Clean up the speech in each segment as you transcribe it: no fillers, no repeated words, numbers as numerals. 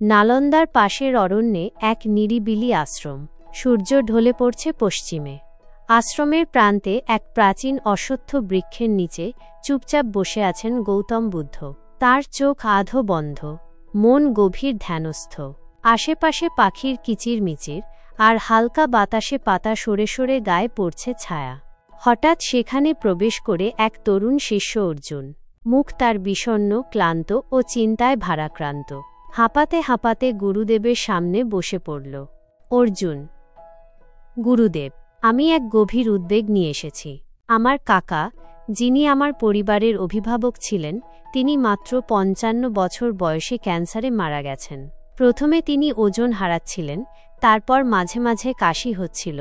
নালন্দার পাশের অরণ্যে এক নিরিবিলি আশ্রম। সূর্য ঢলে পড়ছে পশ্চিমে। আশ্রমের প্রান্তে এক প্রাচীন অশ্বত্থ বৃক্ষের নিচে চুপচাপ বসে আছেন গৌতম বুদ্ধ। তার চোখ আধো বন্ধ, মন গভীর ধ্যানস্থ। আশেপাশে পাখির কিচিরমিচির, আর হালকা বাতাসে পাতা সরে সরে গায়ে পড়ছে ছায়া। হঠাৎ সেখানে প্রবেশ করে এক তরুণ শিষ্য অর্জুন। মুখ তার বিষণ্ণ, ক্লান্ত ও চিন্তায় ভারাক্রান্ত। হাঁপাতে হাঁপাতে গুরুদেবের সামনে বসে পড়ল। অর্জুন: গুরুদেব, আমি এক গভীর উদ্বেগ নিয়ে এসেছি। আমার কাকা, যিনি আমার পরিবারের অভিভাবক ছিলেন, তিনি মাত্র ৫৫ বছর বয়সে ক্যান্সারে মারা গেছেন। প্রথমে তিনি ওজন হারাচ্ছিলেন, তারপর মাঝে মাঝে কাশি হচ্ছিল,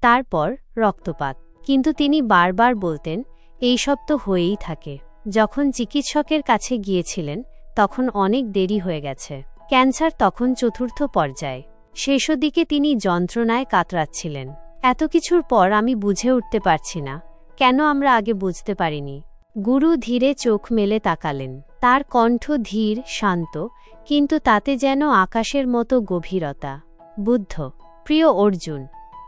তারপর রক্তপাত। কিন্তু তিনি বারবার বলতেন, এইসব তো হয়েই থাকে। যখন চিকিৎসকের কাছে গিয়েছিলেন, তখন অনেক দেরি হয়ে গেছে। ক্যান্সার তখন ৪র্থ পর্যায়ে। শেষদিকে তিনি যন্ত্রণায় কাতরাচ্ছিলেন। এত কিছুর পর আমি বুঝে উঠতে পারছি না, কেন আমরা আগে বুঝতে পারিনি। গুরু ধীরে চোখ মেলে তাকালেন। তার কণ্ঠ ধীর, শান্ত, কিন্তু তাতে যেন আকাশের মতো গভীরতা। বুদ্ধ: প্রিয় অর্জুন,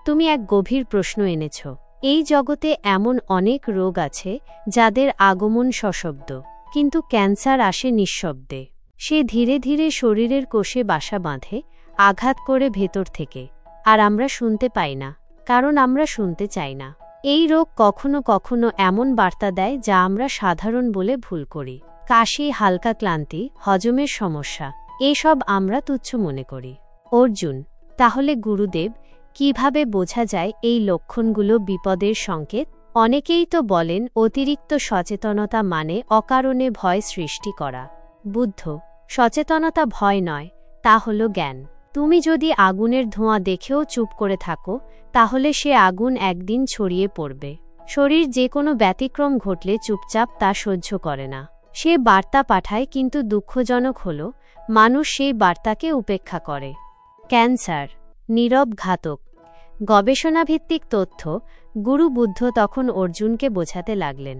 তুমি এক গভীর প্রশ্ন এনেছ। এই জগতে এমন অনেক রোগ আছে যাদের আগমন সশব্দ, কিন্তু ক্যান্সার আসে নিঃশব্দে। সে ধীরে ধীরে শরীরের কোষে বাসা বাঁধে, আঘাত করে ভেতর থেকে। আর আমরা শুনতে পাই না, কারণ আমরা শুনতে চাই না। এই রোগ কখনো কখনো এমন বার্তা দেয় যা আমরা সাধারণ বলে ভুল করি। কাশি, হালকা ক্লান্তি, হজমের সমস্যা, এসব আমরা তুচ্ছ মনে করি। অর্জুন: তাহলে গুরুদেব, কিভাবে বোঝা যায় এই লক্ষণগুলো বিপদের সংকেত? অনেকেই তো বলেন অতিরিক্ত সচেতনতা মানে অকারণে ভয় সৃষ্টি করা। বুদ্ধ: সচেতনতা ভয় নয়, তা হলো জ্ঞান। তুমি যদি আগুনের ধোঁয়া দেখেও চুপ করে থাকো, তাহলে সে আগুন একদিন ছড়িয়ে পড়বে। শরীর যে কোনো ব্যতিক্রম ঘটলে চুপচাপ তা সহ্য করে না। সে বার্তা পাঠায়, কিন্তু দুঃখজনক হল মানুষ সেই বার্তাকে উপেক্ষা করে। ক্যান্সার নীরব ঘাতক। গবেষণাভিত্তিক তথ্য। গুরু বুদ্ধ তখন অর্জুনকে বোঝাতে লাগলেন,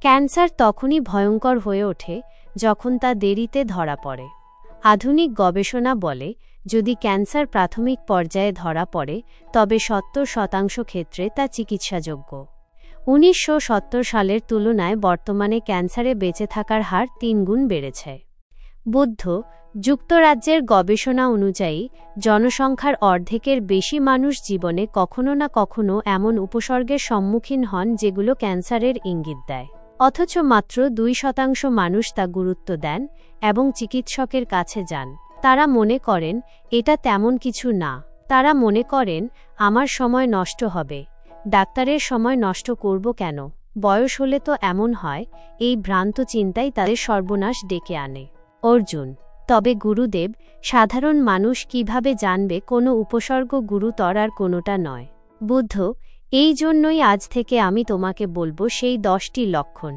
ক্যান্সার তখনই ভয়ঙ্কর হয়ে ওঠে যখন তা দেরিতে ধরা পড়ে। আধুনিক গবেষণা বলে, যদি ক্যান্সার প্রাথমিক পর্যায়ে ধরা পড়ে, তবে ৭০% ক্ষেত্রে তা চিকিৎসাযোগ্য। ১৯৭০ সালের তুলনায় বর্তমানে ক্যান্সারে বেঁচে থাকার হার ৩ গুণ বেড়েছে। বুদ্ধ: যুক্তরাজ্যের গবেষণা অনুযায়ী জনসংখ্যার অর্ধেকের বেশি মানুষ জীবনে কখনো না কখনো এমন উপসর্গের সম্মুখীন হন যেগুলো ক্যান্সারের ইঙ্গিত দেয়। অথচ মাত্র ২% মানুষ তা গুরুত্ব দেন এবং চিকিৎসকের কাছে যান। তারা মনে করেন এটা তেমন কিছু না। তারা মনে করেন, আমার সময় নষ্ট হবে, ডাক্তারের সময় নষ্ট করব কেন, বয়স হলে তো এমন হয়। এই ভ্রান্ত চিন্তাই তাদের সর্বনাশ ডেকে আনে। অর্জুন: তবে গুরুদেব, সাধারণ মানুষ কিভাবে জানবে কোনো উপসর্গ গুরুতর আর কোনোটা নয়? বুদ্ধ: এই জন্যই আজ থেকে আমি তোমাকে বলবো সেই 10টি লক্ষণ,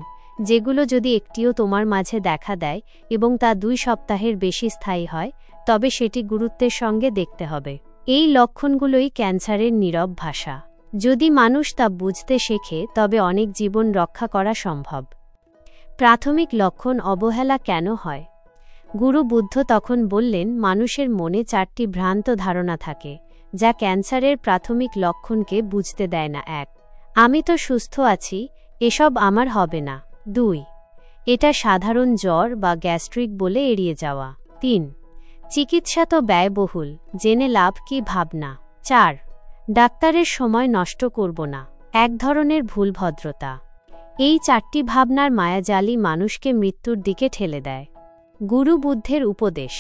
যেগুলো যদি একটিও তোমার মাঝে দেখা দেয় এবং তা 2 সপ্তাহের বেশি স্থায়ী হয়, তবে সেটি গুরুত্বের সঙ্গে দেখতে হবে। এই লক্ষণগুলোই ক্যান্সারের নীরব ভাষা। যদি মানুষ তা বুঝতে শেখে, তবে অনেক জীবন রক্ষা করা সম্ভব। প্রাথমিক লক্ষণ অবহেলা কেন হয়? গুরু বুদ্ধ তখন বললেন, মানুষের মনে 4টি ভ্রান্ত ধারণা থাকে, যা ক্যান্সারের প্রাথমিক লক্ষণকে বুঝতে দেয় না। 1. আমি তো সুস্থ আছি, এসব আমার হবে না। 2. এটা সাধারণ জ্বর বা গ্যাস্ট্রিক বলে এড়িয়ে যাওয়া। 3. চিকিৎসা তো ব্যয়বহুল, জেনে লাভ কি ভাবনা। 4. ডাক্তারের সময় নষ্ট করব না, এক ধরনের ভুলভদ্রতা। এই 4টি ভাবনার মায়াজালি মানুষকে মৃত্যুর দিকে ঠেলে দেয়। গুরু বুদ্ধের উপদেশ: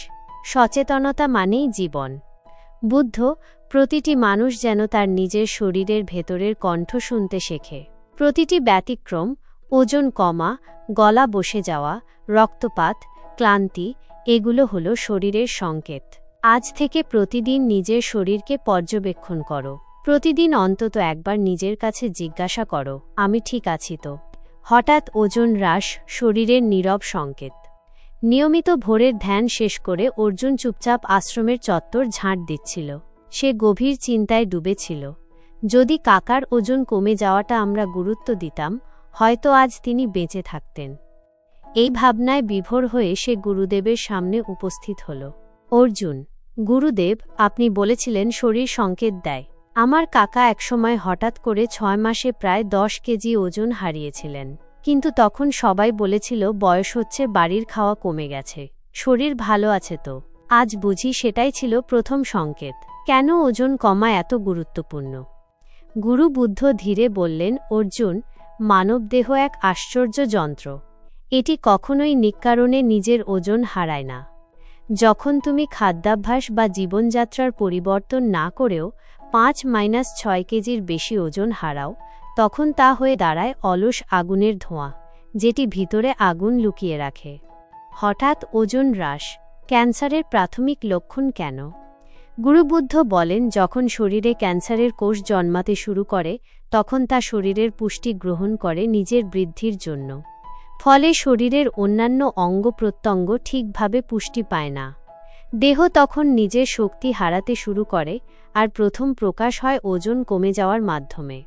সচেতনতা মানেই জীবন। বুদ্ধ: প্রতিটি মানুষ যেন তার নিজের শরীরের ভেতরের কণ্ঠ শুনতে শেখে। প্রতিটি ব্যতিক্রম, ওজন কমা, গলা বসে যাওয়া, রক্তপাত, ক্লান্তি, এগুলো হলো শরীরের সংকেত। আজ থেকে প্রতিদিন নিজের শরীরকে পর্যবেক্ষণ করো। প্রতিদিন অন্তত একবার নিজের কাছে জিজ্ঞাসা করো, আমি ঠিক আছি তো? হঠাৎ ওজন হ্রাস শরীরের নীরব সংকেত। নিয়মিত ভোরের ধ্যান শেষ করে অর্জুন চুপচাপ আশ্রমের চত্বর ঝাঁট দিচ্ছিল। সে গভীর চিন্তায় ডুবেছিল। যদি কাকার ওজন কমে যাওয়াটা আমরা গুরুত্ব দিতাম, হয়তো আজ তিনি বেঁচে থাকতেন। এই ভাবনায় বিভোর হয়ে সে গুরুদেবের সামনে উপস্থিত হল। অর্জুন: গুরুদেব, আপনি বলেছিলেন শরীর সংকেত দেয়। আমার কাকা একসময় হঠাৎ করে 6 মাসে প্রায় 10 কেজি ওজন হারিয়েছিলেন, কিন্তু তখন সবাই বলেছিল বয়স হচ্ছে, বাড়ির খাওয়া কমে গেছে, শরীর ভালো আছে। তো আজ বুঝি সেটাই ছিল প্রথম সংকেত। কেন ওজন কমা এত গুরুত্বপূর্ণ? গুরু বুদ্ধ ধীরে বললেন, অর্জুন, মানবদেহ এক আশ্চর্য যন্ত্র। এটি কখনোই নিকারণে নিজের ওজন হারায় না। যখন তুমি খাদ্যাভ্যাস বা জীবনযাত্রার পরিবর্তন না করেও 5-6 কেজির বেশি ওজন হারাও, তখন তা হয়ে দাঁড়ায় অলস আগুনের ধোঁয়া, যেটি ভিতরে আগুন লুকিয়ে রাখে। হঠাৎ ওজন হ্রাস ক্যান্সারের প্রাথমিক লক্ষণ কেন? গুরুবুদ্ধ বলেন, যখন শরীরে ক্যান্সারের কোষ জন্মাতে শুরু করে, তখন তা শরীরের পুষ্টি গ্রহণ করে নিজের বৃদ্ধির জন্য। ফলে শরীরের অন্যান্য অঙ্গ প্রত্যঙ্গ ঠিকভাবে পুষ্টি পায় না। দেহ তখন নিজের শক্তি হারাতে শুরু করে, আর প্রথম প্রকাশ হয় ওজন কমে যাওয়ার মাধ্যমে।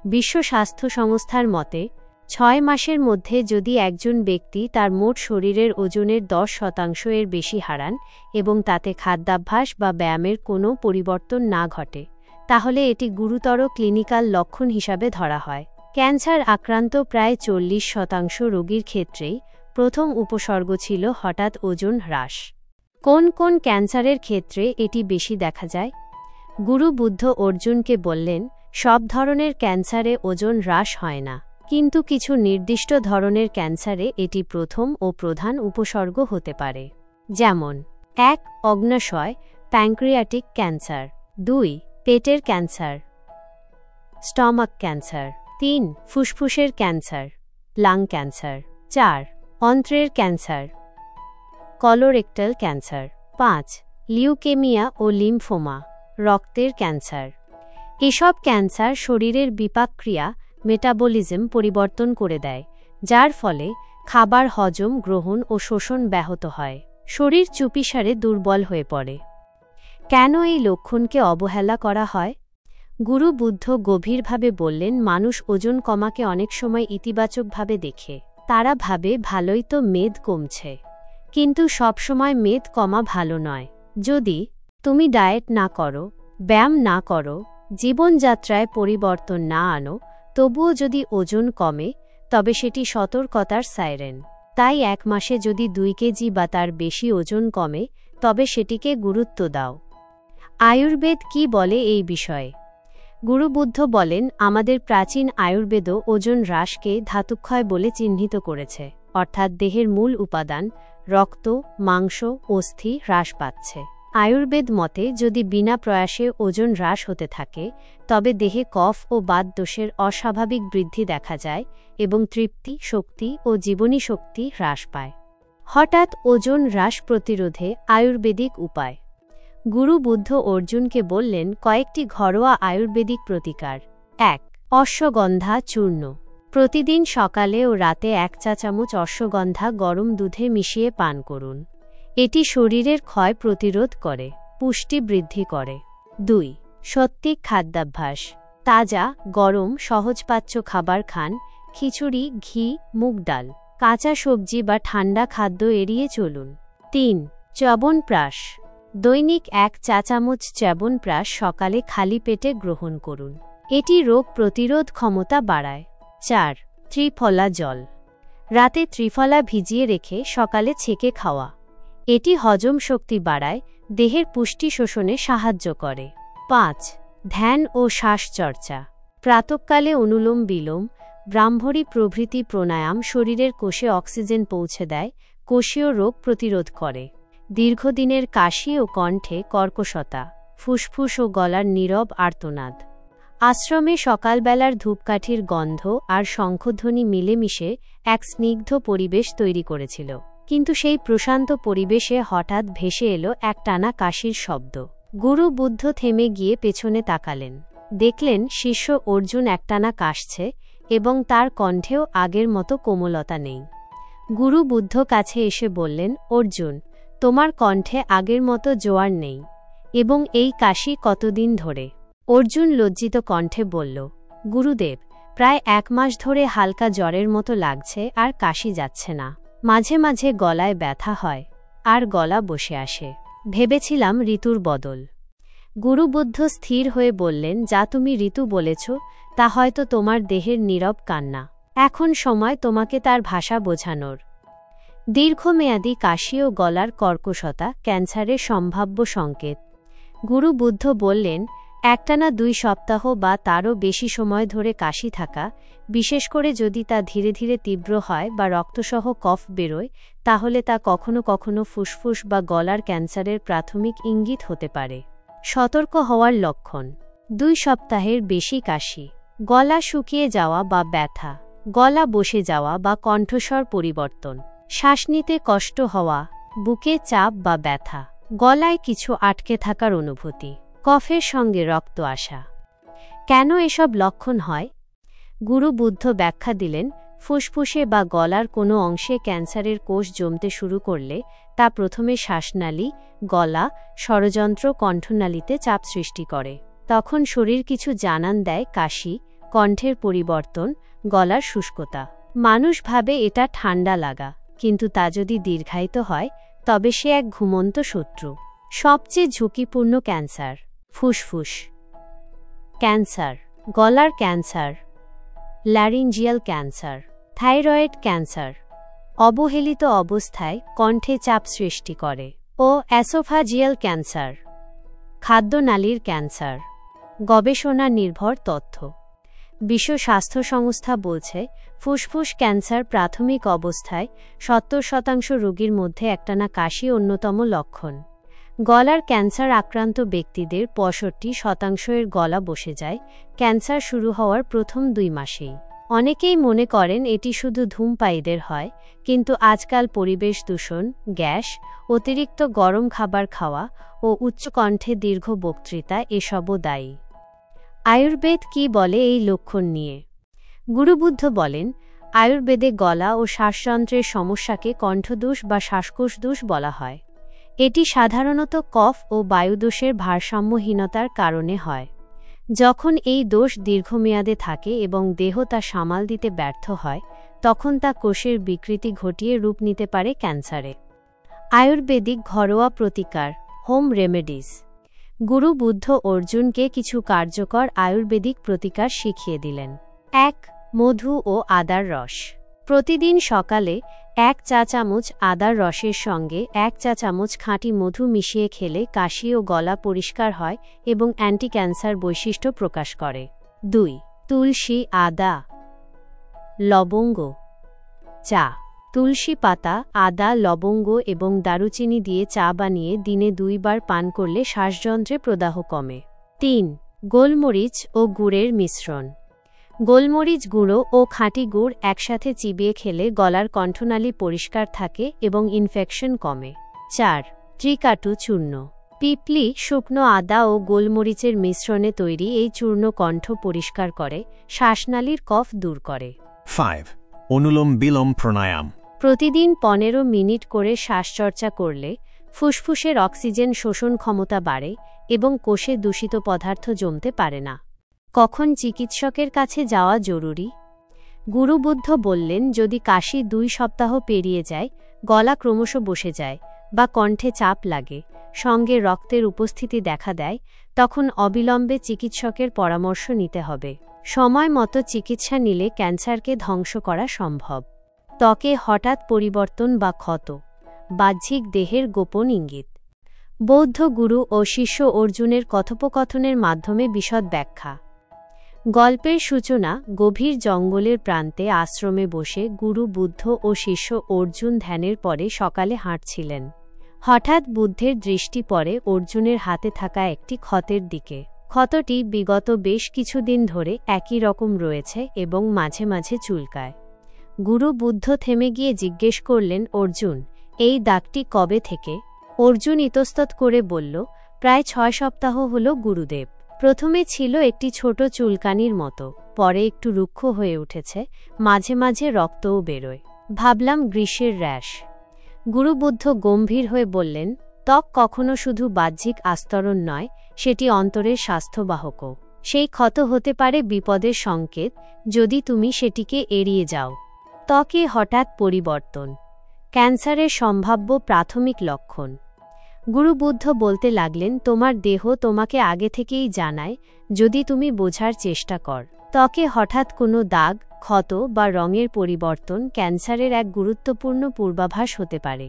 বিশ্ব স্বাস্থ্য সংস্থার মতে 6 মাসের মধ্যে যদি একজন ব্যক্তি তার মোট শরীরের ওজনের 10% এর বেশি হারান এবং তাতে খাদ্যাভ্যাস বা ব্যায়ামের কোনো পরিবর্তন না ঘটে, তাহলে এটি গুরুতর ক্লিনিক্যাল লক্ষণ হিসাবে ধরা হয়। ক্যান্সার আক্রান্ত প্রায় 40% রোগীর ক্ষেত্রেই প্রথম উপসর্গ ছিল হঠাৎ ওজন হ্রাস। কোন কোন ক্যান্সারের ক্ষেত্রে এটি বেশি দেখা যায়? গুরু বুদ্ধ অর্জুনকে বললেন, সব ধরনের ক্যান্সারে ওজন হ্রাস হয় না, কিন্তু কিছু নির্দিষ্ট ধরনের ক্যান্সারে এটি প্রথম ও প্রধান উপসর্গ হতে পারে। যেমন 1. অগ্ন্যাশয় প্যাঙ্ক্রিয়াটিক ক্যান্সার, 2. পেটের ক্যান্সার স্টমাক ক্যান্সার, 3. ফুসফুসের ক্যান্সার লাং ক্যান্সার, 4. অন্ত্রের ক্যান্সার কলোরেক্টাল ক্যান্সার, 5. লিউকেমিয়া ও লিম্ফোমা রক্তের ক্যান্সার। এসব ক্যান্সার শরীরের বিপাকক্রিয়া মেটাবলিজম পরিবর্তন করে দেয়, যার ফলে খাবার হজম, গ্রহণ ও শোষণ ব্যাহত হয়। শরীর চুপিসারে দুর্বল হয়ে পড়ে। কেন এই লক্ষণকে অবহেলা করা হয়? গুরু বুদ্ধ গভীরভাবে বললেন, মানুষ ওজন কমাকে অনেক সময় ইতিবাচকভাবে দেখে। তারা ভাবে ভালোই তো মেদ কমছে, কিন্তু সবসময় মেদ কমা ভালো নয়। যদি তুমি ডায়েট না করো, ব্যায়াম না করো, জীবনযাত্রায় পরিবর্তন না আনো, তবুও যদি ওজন কমে, তবে সেটি সতর্কতার সাইরেন। তাই 1 মাসে যদি 2 কেজি বা তার বেশি ওজন কমে, তবে সেটিকে গুরুত্ব দাও। আয়ুর্বেদ কি বলে এই বিষয়ে? গুরু বুদ্ধ বলেন, আমাদের প্রাচীন আয়ুর্বেদও ওজন হ্রাসকে ধাতুক্ষয় বলে চিহ্নিত করেছে, অর্থাৎ দেহের মূল উপাদান রক্ত, মাংস, অস্থি হ্রাস পাচ্ছে। আয়ুর্বেদ মতে যদি বিনা প্রয়াসে ওজন হ্রাস হতে থাকে, তবে দেহে কফ ও বাতদোষের অস্বাভাবিক বৃদ্ধি দেখা যায় এবং তৃপ্তি, শক্তি ও জীবনী শক্তি হ্রাস পায়। হঠাৎ ওজন হ্রাস প্রতিরোধে আয়ুর্বেদিক উপায়। গুরু বুদ্ধ অর্জুনকে বললেন কয়েকটি ঘরোয়া আয়ুর্বেদিক প্রতিকার। 1. অশ্বগন্ধা চূর্ণ। প্রতিদিন সকালে ও রাতে 1 চা চামচ অশ্বগন্ধা গরম দুধে মিশিয়ে পান করুন। এটি শরীরের ক্ষয় প্রতিরোধ করে, পুষ্টি বৃদ্ধি করে। 2. সাত্ত্বিক খাদ্যাভ্যাস। তাজা, গরম, সহজপাচ্য খাবার খান। খিচুড়ি, ঘি, মুগ ডাল, কাঁচা সবজি বা ঠান্ডা খাদ্য এড়িয়ে চলুন। 3. চ্যবনপ্রাশ। দৈনিক 1 চা চামচ চ্যবনপ্রাশ সকালে খালি পেটে গ্রহণ করুন। এটি রোগ প্রতিরোধ ক্ষমতা বাড়ায়। 4. ত্রিফলা জল। রাতে ত্রিফলা ভিজিয়ে রেখে সকালে ছেঁকে খাওয়া। এটি হজম শক্তি বাড়ায়, দেহের পুষ্টি শোষণে সাহায্য করে। 5. ধ্যান ও শ্বাসচর্চা। প্রাতঃকালে অনুলোম বিলোম, ব্রাহ্মরী প্রভৃতি প্রাণায়াম শরীরের কোষে অক্সিজেন পৌঁছে দেয়, কোষীয় রোগ প্রতিরোধ করে। দীর্ঘদিনের কাশি ও কণ্ঠে কর্কশতা, ফুসফুস ও গলার নীরব আর্তনাদ। আশ্রমে সকালবেলার ধূপকাঠির গন্ধ আর শঙ্খধ্বনি মিলেমিশে এক স্নিগ্ধ পরিবেশ তৈরি করেছিল, কিন্তু সেই প্রশান্ত পরিবেশে হঠাৎ ভেসে এলো একটানা কাশির শব্দ। গুরু বুদ্ধ থেমে গিয়ে পেছনে তাকালেন। দেখলেন শিষ্য অর্জুন একটানা কাশছে এবং তার কণ্ঠেও আগের মতো কোমলতা নেই। গুরু বুদ্ধ কাছে এসে বললেন, অর্জুন, তোমার কণ্ঠে আগের মতো জোয়ার নেই, এবং এই কাশি কতদিন ধরে? অর্জুন লজ্জিত কণ্ঠে বলল, গুরুদেব, প্রায় 1 মাস ধরে হালকা জ্বরের মতো লাগছে আর কাশি যাচ্ছে না। মাঝে মাঝে গলায় ব্যথা হয় আর গলা বসে আসে। ভেবেছিলাম ঋতুর বদল। গুরু বুদ্ধ স্থির হয়ে বললেন, যা তুমি ঋতু বলেছ তা হয়তো তোমার দেহের নীরব কান্না। এখন সময় তোমাকে তার ভাষা বোঝানোর। দীর্ঘমেয়াদী কাশি ও গলার কর্কশতা ক্যান্সারের সম্ভাব্য সংকেত। গুরু বুদ্ধ বললেন, একটানা 2 সপ্তাহ বা তারও বেশি সময় ধরে কাশি থাকা, বিশেষ করে যদি তা ধীরে ধীরে তীব্র হয় বা রক্তসহ কফ বেরোয়, তাহলে তা কখনো কখনো ফুসফুস বা গলার ক্যান্সারের প্রাথমিক ইঙ্গিত হতে পারে। সতর্ক হওয়ার লক্ষণ: 2 সপ্তাহের বেশি কাশি, গলা শুকিয়ে যাওয়া বা ব্যথা, গলা বসে যাওয়া বা কণ্ঠস্বর পরিবর্তন, শ্বাস নিতে কষ্ট হওয়া, বুকে চাপ বা ব্যথা, গলায় কিছু আটকে থাকার অনুভূতি, কফের সঙ্গে রক্ত আসা। কেন এসব লক্ষণ হয়? গুরু বুদ্ধ ব্যাখ্যা দিলেন, ফুসফুসে বা গলার কোনো অংশে ক্যান্সারের কোষ জমতে শুরু করলে তা প্রথমে শ্বাসনালী, গলা, স্বরযন্ত্র, কণ্ঠনালীতে চাপ সৃষ্টি করে। তখন শরীর কিছু জানান দেয়: কাশি, কণ্ঠের পরিবর্তন, গলার শুষ্কতা। মানুষ ভাবে এটা ঠান্ডা লাগা, কিন্তু তা যদি দীর্ঘায়িত হয় তবে সে এক ঘুমন্ত শত্রু। সবচেয়ে ঝুঁকিপূর্ণ ক্যান্সার: ফুসফুস ক্যান্সার, গলার cancer, laryngeal cancer, thyroid cancer. অবহেলিত অবস্থায় কণ্ঠে চাপ সৃষ্টি করে। ও অ্যাসোফাজিয়াল ক্যান্সার, খাদ্যনালীর ক্যান্সার। গবেষণা নির্ভর তথ্য: বিশ্ব স্বাস্থ্য সংস্থা বলছে, ফুসফুস ক্যান্সার প্রাথমিক অবস্থায় 70% রোগীর মধ্যে একটানা কাশি অন্যতম লক্ষণ। গলার ক্যান্সার আক্রান্ত ব্যক্তিদের 65% গলা বসে যায় ক্যান্সার শুরু হওয়ার প্রথম 2 মাসেই। অনেকেই মনে করেন এটি শুধু ধূমপায়ীদের হয়, কিন্তু আজকাল পরিবেশ দূষণ, গ্যাস, অতিরিক্ত গরম খাবার খাওয়া ও উচ্চকণ্ঠে দীর্ঘ বক্তৃতা এসবও দায়ী। আয়ুর্বেদ কি বলে এই লক্ষণ নিয়ে? গুরুবুদ্ধ বলেন, আয়ুর্বেদে গলা ও শ্বাসযন্ত্রের সমস্যাকে কণ্ঠদোষ বা শ্বাসকোষ দোষ বলা হয়। এটি সাধারণত কফ ও বায়ুদোষের ভারসাম্যহীনতার কারণে হয়। যখন এই দোষ দীর্ঘমেয়াদে থাকে এবং দেহ তা সামাল দিতে ব্যর্থ হয়, তখন তা কোষের বিকৃতি ঘটিয়ে রূপ নিতে পারে ক্যান্সারে। আয়ুর্বেদিক ঘরোয়া প্রতিকার, হোম রেমেডিস। গুরু বুদ্ধ অর্জুনকে কিছু কার্যকর আয়ুর্বেদিক প্রতিকার শিখিয়ে দিলেন। 1. মধু ও আদার রস। প্রতিদিন সকালে 1 চা চামচ আদার রসের সঙ্গে 1 চা চামচ খাঁটি মধু মিশিয়ে খেলে কাশি ও গলা পরিষ্কার হয় এবং অ্যান্টি ক্যান্সার বৈশিষ্ট্য প্রকাশ করে। 2. তুলসী, আদা, লবঙ্গ চা। তুলসী পাতা, আদা, লবঙ্গ এবং দারুচিনি দিয়ে চা বানিয়ে দিনে 2 বার পান করলে শ্বাসযন্ত্রে প্রদাহ কমে। 3. গোলমরিচ ও গুড়ের মিশ্রণ। গোলমরিচ গুঁড়ো ও খাঁটি গুড় একসাথে চিবিয়ে খেলে গলার কণ্ঠনালী পরিষ্কার থাকে এবং ইনফেকশন কমে। 4. ত্রিকাটু চূর্ণ। পিপলি, শুকনো আদা ও গোলমরিচের মিশ্রণে তৈরি এই চূর্ণ কণ্ঠ পরিষ্কার করে, শ্বাসনালীর কফ দূর করে। 5. অনুলোম বিলোম প্রাণায়াম। প্রতিদিন 15 মিনিট করে শ্বাসচর্চা করলে ফুসফুসের অক্সিজেন শোষণ ক্ষমতা বাড়ে এবং কোষে দূষিত পদার্থ জমতে পারে না। কখন চিকিৎসকের কাছে যাওয়া জরুরি? গুরু বুদ্ধ বললেন, যদি কাশি 2 সপ্তাহ পেরিয়ে যায়, গলা ক্রমশ বসে যায় বা কণ্ঠে চাপ লাগে, সঙ্গে রক্তের উপস্থিতি দেখা দেয়, তখন অবিলম্বে চিকিৎসকের পরামর্শ নিতে হবে। সময় মতো চিকিৎসা নিলে ক্যান্সারকে ধ্বংস করা সম্ভব। ত্বকে হঠাৎ পরিবর্তন বা ক্ষত, বাহ্যিক দেহের গোপন ইঙ্গিত। বৌদ্ধ গুরু ও শিষ্য অর্জুনের কথোপকথনের মাধ্যমে বিশদ ব্যাখ্যা। গল্পের সূচনা: গভীর জঙ্গলের প্রান্তে আশ্রমে বসে গুরু বুদ্ধ ও শিষ্য অর্জুন ধ্যানের পরে সকালে হাঁটছিলেন। হঠাৎ বুদ্ধের দৃষ্টি পড়ে অর্জুনের হাতে থাকা একটি ক্ষতের দিকে। ক্ষতটি বিগত বেশ কিছুদিন ধরে একই রকম রয়েছে এবং মাঝে মাঝে চুলকায়। গুরু বুদ্ধ থেমে গিয়ে জিজ্ঞেস করলেন, অর্জুন, এই দাগটি কবে থেকে? অর্জুন ইতস্তত করে বলল, প্রায় 6 সপ্তাহ হল গুরুদেব। প্রথমে ছিল একটি ছোট চুলকানির মতো, পরে একটু রুক্ষ হয়ে উঠেছে, মাঝে মাঝে রক্তও বেরোয়। ভাবলাম গ্রীষ্মের র্যাশ। গুরু বুদ্ধ গম্ভীর হয়ে বললেন, ত্বক কখনো শুধু বাহ্যিক আস্তরণ নয়, সেটি অন্তরের স্বাস্থ্যবাহকও। সেই ক্ষত হতে পারে বিপদের সংকেত, যদি তুমি সেটিকে এড়িয়ে যাও। ত্বকে হঠাৎ পরিবর্তন, ক্যান্সারের সম্ভাব্য প্রাথমিক লক্ষণ। গুরু বুদ্ধ বলতে লাগলেন, তোমার দেহ তোমাকে আগে থেকেই জানায়, যদি তুমি বোঝার চেষ্টা কর। ত্বকে হঠাৎ কোনো দাগ, ক্ষত বা রঙের পরিবর্তন ক্যান্সারের এক গুরুত্বপূর্ণ পূর্বাভাস হতে পারে,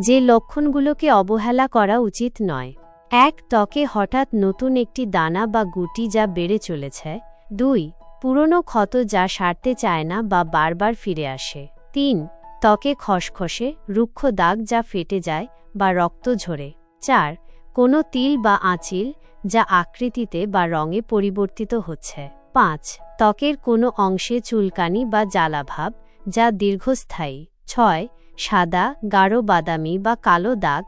যে লক্ষণগুলোকে অবহেলা করা উচিত নয়। 1. ত্বকে হঠাৎ নতুন একটি দানা বা গুটি যা বেড়ে চলেছে। 2. পুরনো ক্ষত যা সারতে চায় না বা বারবার ফিরে আসে। 3. ত্বকে খসখসে, রুক্ষ দাগ যা ফেটে যায় বা রক্ত ঝরে। 4. কোনো তিল বা আঁচিল যা আকৃতিতে বা রঙে পরিবর্তিত হচ্ছে। 5. ত্বকের কোনো অংশে চুলকানি বা জ্বালাভাব যা দীর্ঘস্থায়ী। 6. সাদা, গাঢ় বাদামি বা কালো দাগ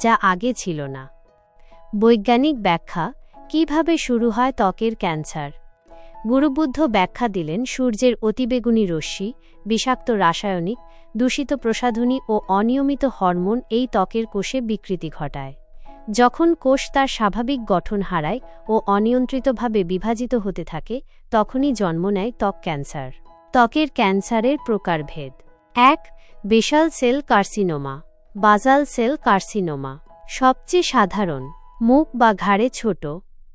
যা আগে ছিল না। বৈজ্ঞানিক ব্যাখ্যা: কিভাবে শুরু হয় ত্বকের ক্যান্সার? গুরুবুদ্ধ ব্যাখ্যা দিলেন, সূর্যের অতিবেগুনি রশ্মি, বিষাক্ত রাসায়নিক, দূষিত প্রসাধনী ও অনিয়মিত হরমোন এই ত্বকের কোষে বিকৃতি ঘটায়। যখন কোষ তার স্বাভাবিক গঠন হারায় ও অনিয়ন্ত্রিতভাবে বিভাজিত হতে থাকে, তখনই জন্ম নেয় ত্বক ক্যান্সার। ত্বকের ক্যান্সারের প্রকারভেদ: 1. Basal cell carcinoma, basal cell carcinoma. সবচেয়ে সাধারণ, মুখ বা ঘাড়ে ছোট,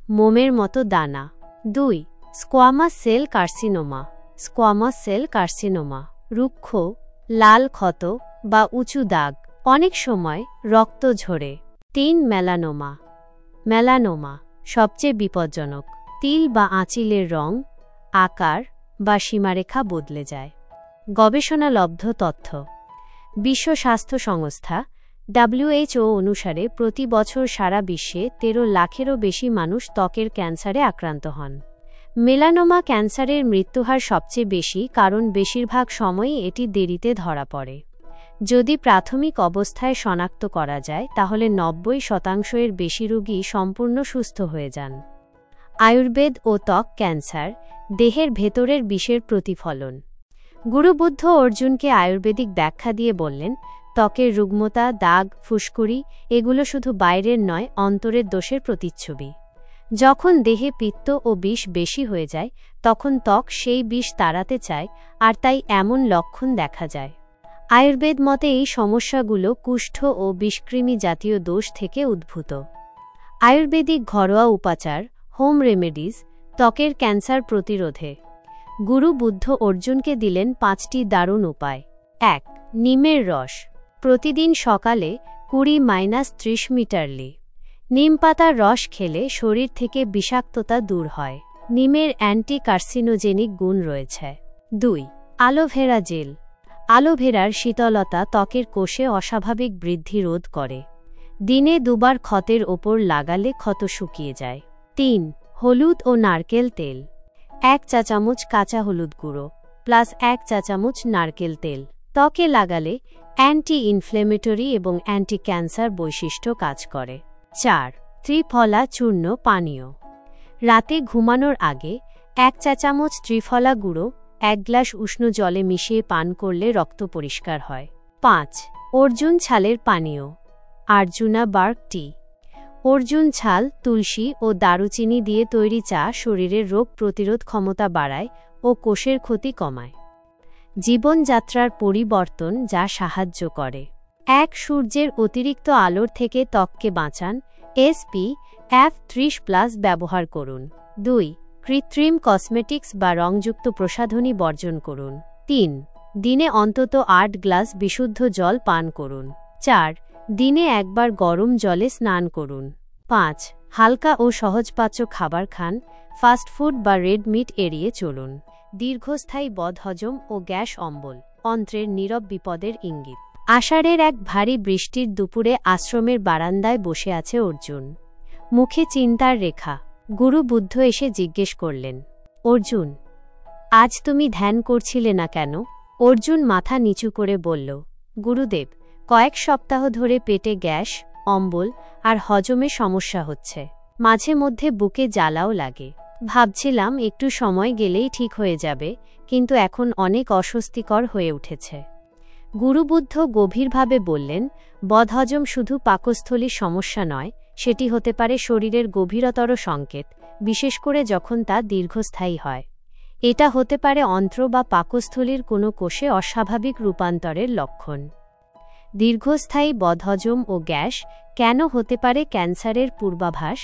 মোমের মতো দানা। 2. Squamous cell carcinoma, squamous cell carcinoma. রুক্ষ, লাল ক্ষত বা উঁচু দাগ, অনেক সময় রক্ত ঝরে। 3. মেলানোমা, মেলানোমা সবচেয়ে বিপজ্জনক। তিল বা আঁচিলের রং, আকার বা সীমারেখা বদলে যায়। গবেষণালব্ধ তথ্য: বিশ্ব স্বাস্থ্য সংস্থা WHO অনুসারে প্রতি বছর সারা বিশ্বে 13 লাখেরও বেশি মানুষ ত্বকের ক্যান্সারে আক্রান্ত হন। মেলানোমা ক্যান্সারের মৃত্যুহার সবচেয়ে বেশি, কারণ বেশিরভাগ সময়ই এটি দেরিতে ধরা পড়ে। যদি প্রাথমিক অবস্থায় শনাক্ত করা যায়, তাহলে 90% এর বেশি রোগী সম্পূর্ণ সুস্থ হয়ে যান। আয়ুর্বেদ ও ত্বক ক্যান্সার, দেহের ভেতরের বিষের প্রতিফলন। গুরুবুদ্ধ অর্জুনকে আয়ুর্বেদিক ব্যাখ্যা দিয়ে বললেন, ত্বকের রুগ্মতা, দাগ, ফুসকুড়ি এগুলো শুধু বাইরের নয়, অন্তরের দোষের প্রতিচ্ছবি। যখন দেহে পিত্ত ও বিষ বেশি হয়ে যায়, তখন ত্বক সেই বিষ তাড়াতে চায়, আর তাই এমন লক্ষণ দেখা যায়। আয়ুর্বেদ মতে এই সমস্যাগুলো কুষ্ঠ ও বিষকৃমি জাতীয় দোষ থেকে উদ্ভূত। আয়ুর্বেদিক ঘরোয়া উপাচার, হোম রেমেডিজ, ত্বকের ক্যান্সার প্রতিরোধে। গুরু বুদ্ধ অর্জুনকে দিলেন 5টি দারুণ উপায়। 1. নিমের রস, প্রতিদিন সকালে 20-30 মিটারলি। নিম পাতার রস খেলে শরীর থেকে বিষাক্ততা দূর হয়। নিমের অ্যান্টি কার্সিনোজেনিক গুণ রয়েছে। 2. অ্যালোভেরা জেল, অ্যালোভেরার শীতলতা ত্বকের কোষে অস্বাভাবিক বৃদ্ধি রোধ করে। দিনে 2 বার ক্ষতের ওপর লাগালে ক্ষত শুকিয়ে যায়। 3. হলুদ ও নারকেল তেল, 1 চা চামচ কাঁচা হলুদ গুঁড়ো প্লাস 1 চা চামচ নারকেল তেল ত্বকে লাগালে অ্যান্টি ইনফ্লেমেটরি এবং অ্যান্টি ক্যান্সার বৈশিষ্ট্য কাজ করে। 4. ত্রিফলা চূর্ণ পানীয়, রাতে ঘুমানোর আগে 1 চা চামচ ত্রিফলা গুঁড়ো 1 গ্লাস উষ্ণ জলে মিশিয়ে পান করলে রক্ত পরিষ্কার হয়। 5. অর্জুন ছালের পানীয়, আর্জুনা বার্ক টি। অর্জুন ছাল, তুলসী ও দারুচিনি দিয়ে তৈরি চা শরীরের রোগ প্রতিরোধ ক্ষমতা বাড়ায় ও কোষের ক্ষতি কমায়। জীবনযাত্রার পরিবর্তন যা সাহায্য করে। 1. সূর্যের অতিরিক্ত আলোর থেকে ত্বককে বাঁচান, SPF 30+ ব্যবহার করুন। 2. কৃত্রিম কসমেটিক্স বা রংযুক্ত প্রসাধনী বর্জন করুন। 3. দিনে অন্তত 8 গ্লাস বিশুদ্ধ জল পান করুন। 4. দিনে একবার গরম জলে স্নান করুন। 5. হালকা ও সহজপাচ্য খাবার খান, ফাস্টফুড বা রেড মিট এড়িয়ে চলুন। দীর্ঘস্থায়ী বদহজম ও গ্যাস অম্বল, অন্ত্রের নীরব বিপদের ইঙ্গিত। আষাঢ়ের এক ভারী বৃষ্টির দুপুরে আশ্রমের বারান্দায় বসে আছে অর্জুন। মুখে চিন্তার রেখা। গুরু বুদ্ধ এসে জিজ্ঞেস করলেন, অর্জুন, আজ তুমি ধ্যান করছিলে না কেন? অর্জুন মাথা নিচু করে বলল, গুরুদেব, কয়েক সপ্তাহ ধরে পেটে গ্যাস, অম্বল আর হজমে সমস্যা হচ্ছে। মাঝে মধ্যে বুকে জ্বালাও লাগে। ভাবছিলাম একটু সময় গেলেই ঠিক হয়ে যাবে, কিন্তু এখন অনেক অস্বস্তিকর হয়ে উঠেছে। গুরুবুদ্ধ গভীরভাবে বললেন, বদহজম শুধু পাকস্থলীর সমস্যা নয়, সেটি হতে পারে শরীরের গভীরতর সংকেত, বিশেষ করে যখন তা দীর্ঘস্থায়ী হয়। এটা হতে পারে অন্ত্র বা পাকস্থলীর কোনো কোষে অস্বাভাবিক রূপান্তরের লক্ষণ। দীর্ঘস্থায়ী বদহজম ও গ্যাস কেন হতে পারে ক্যান্সারের পূর্বাভাস?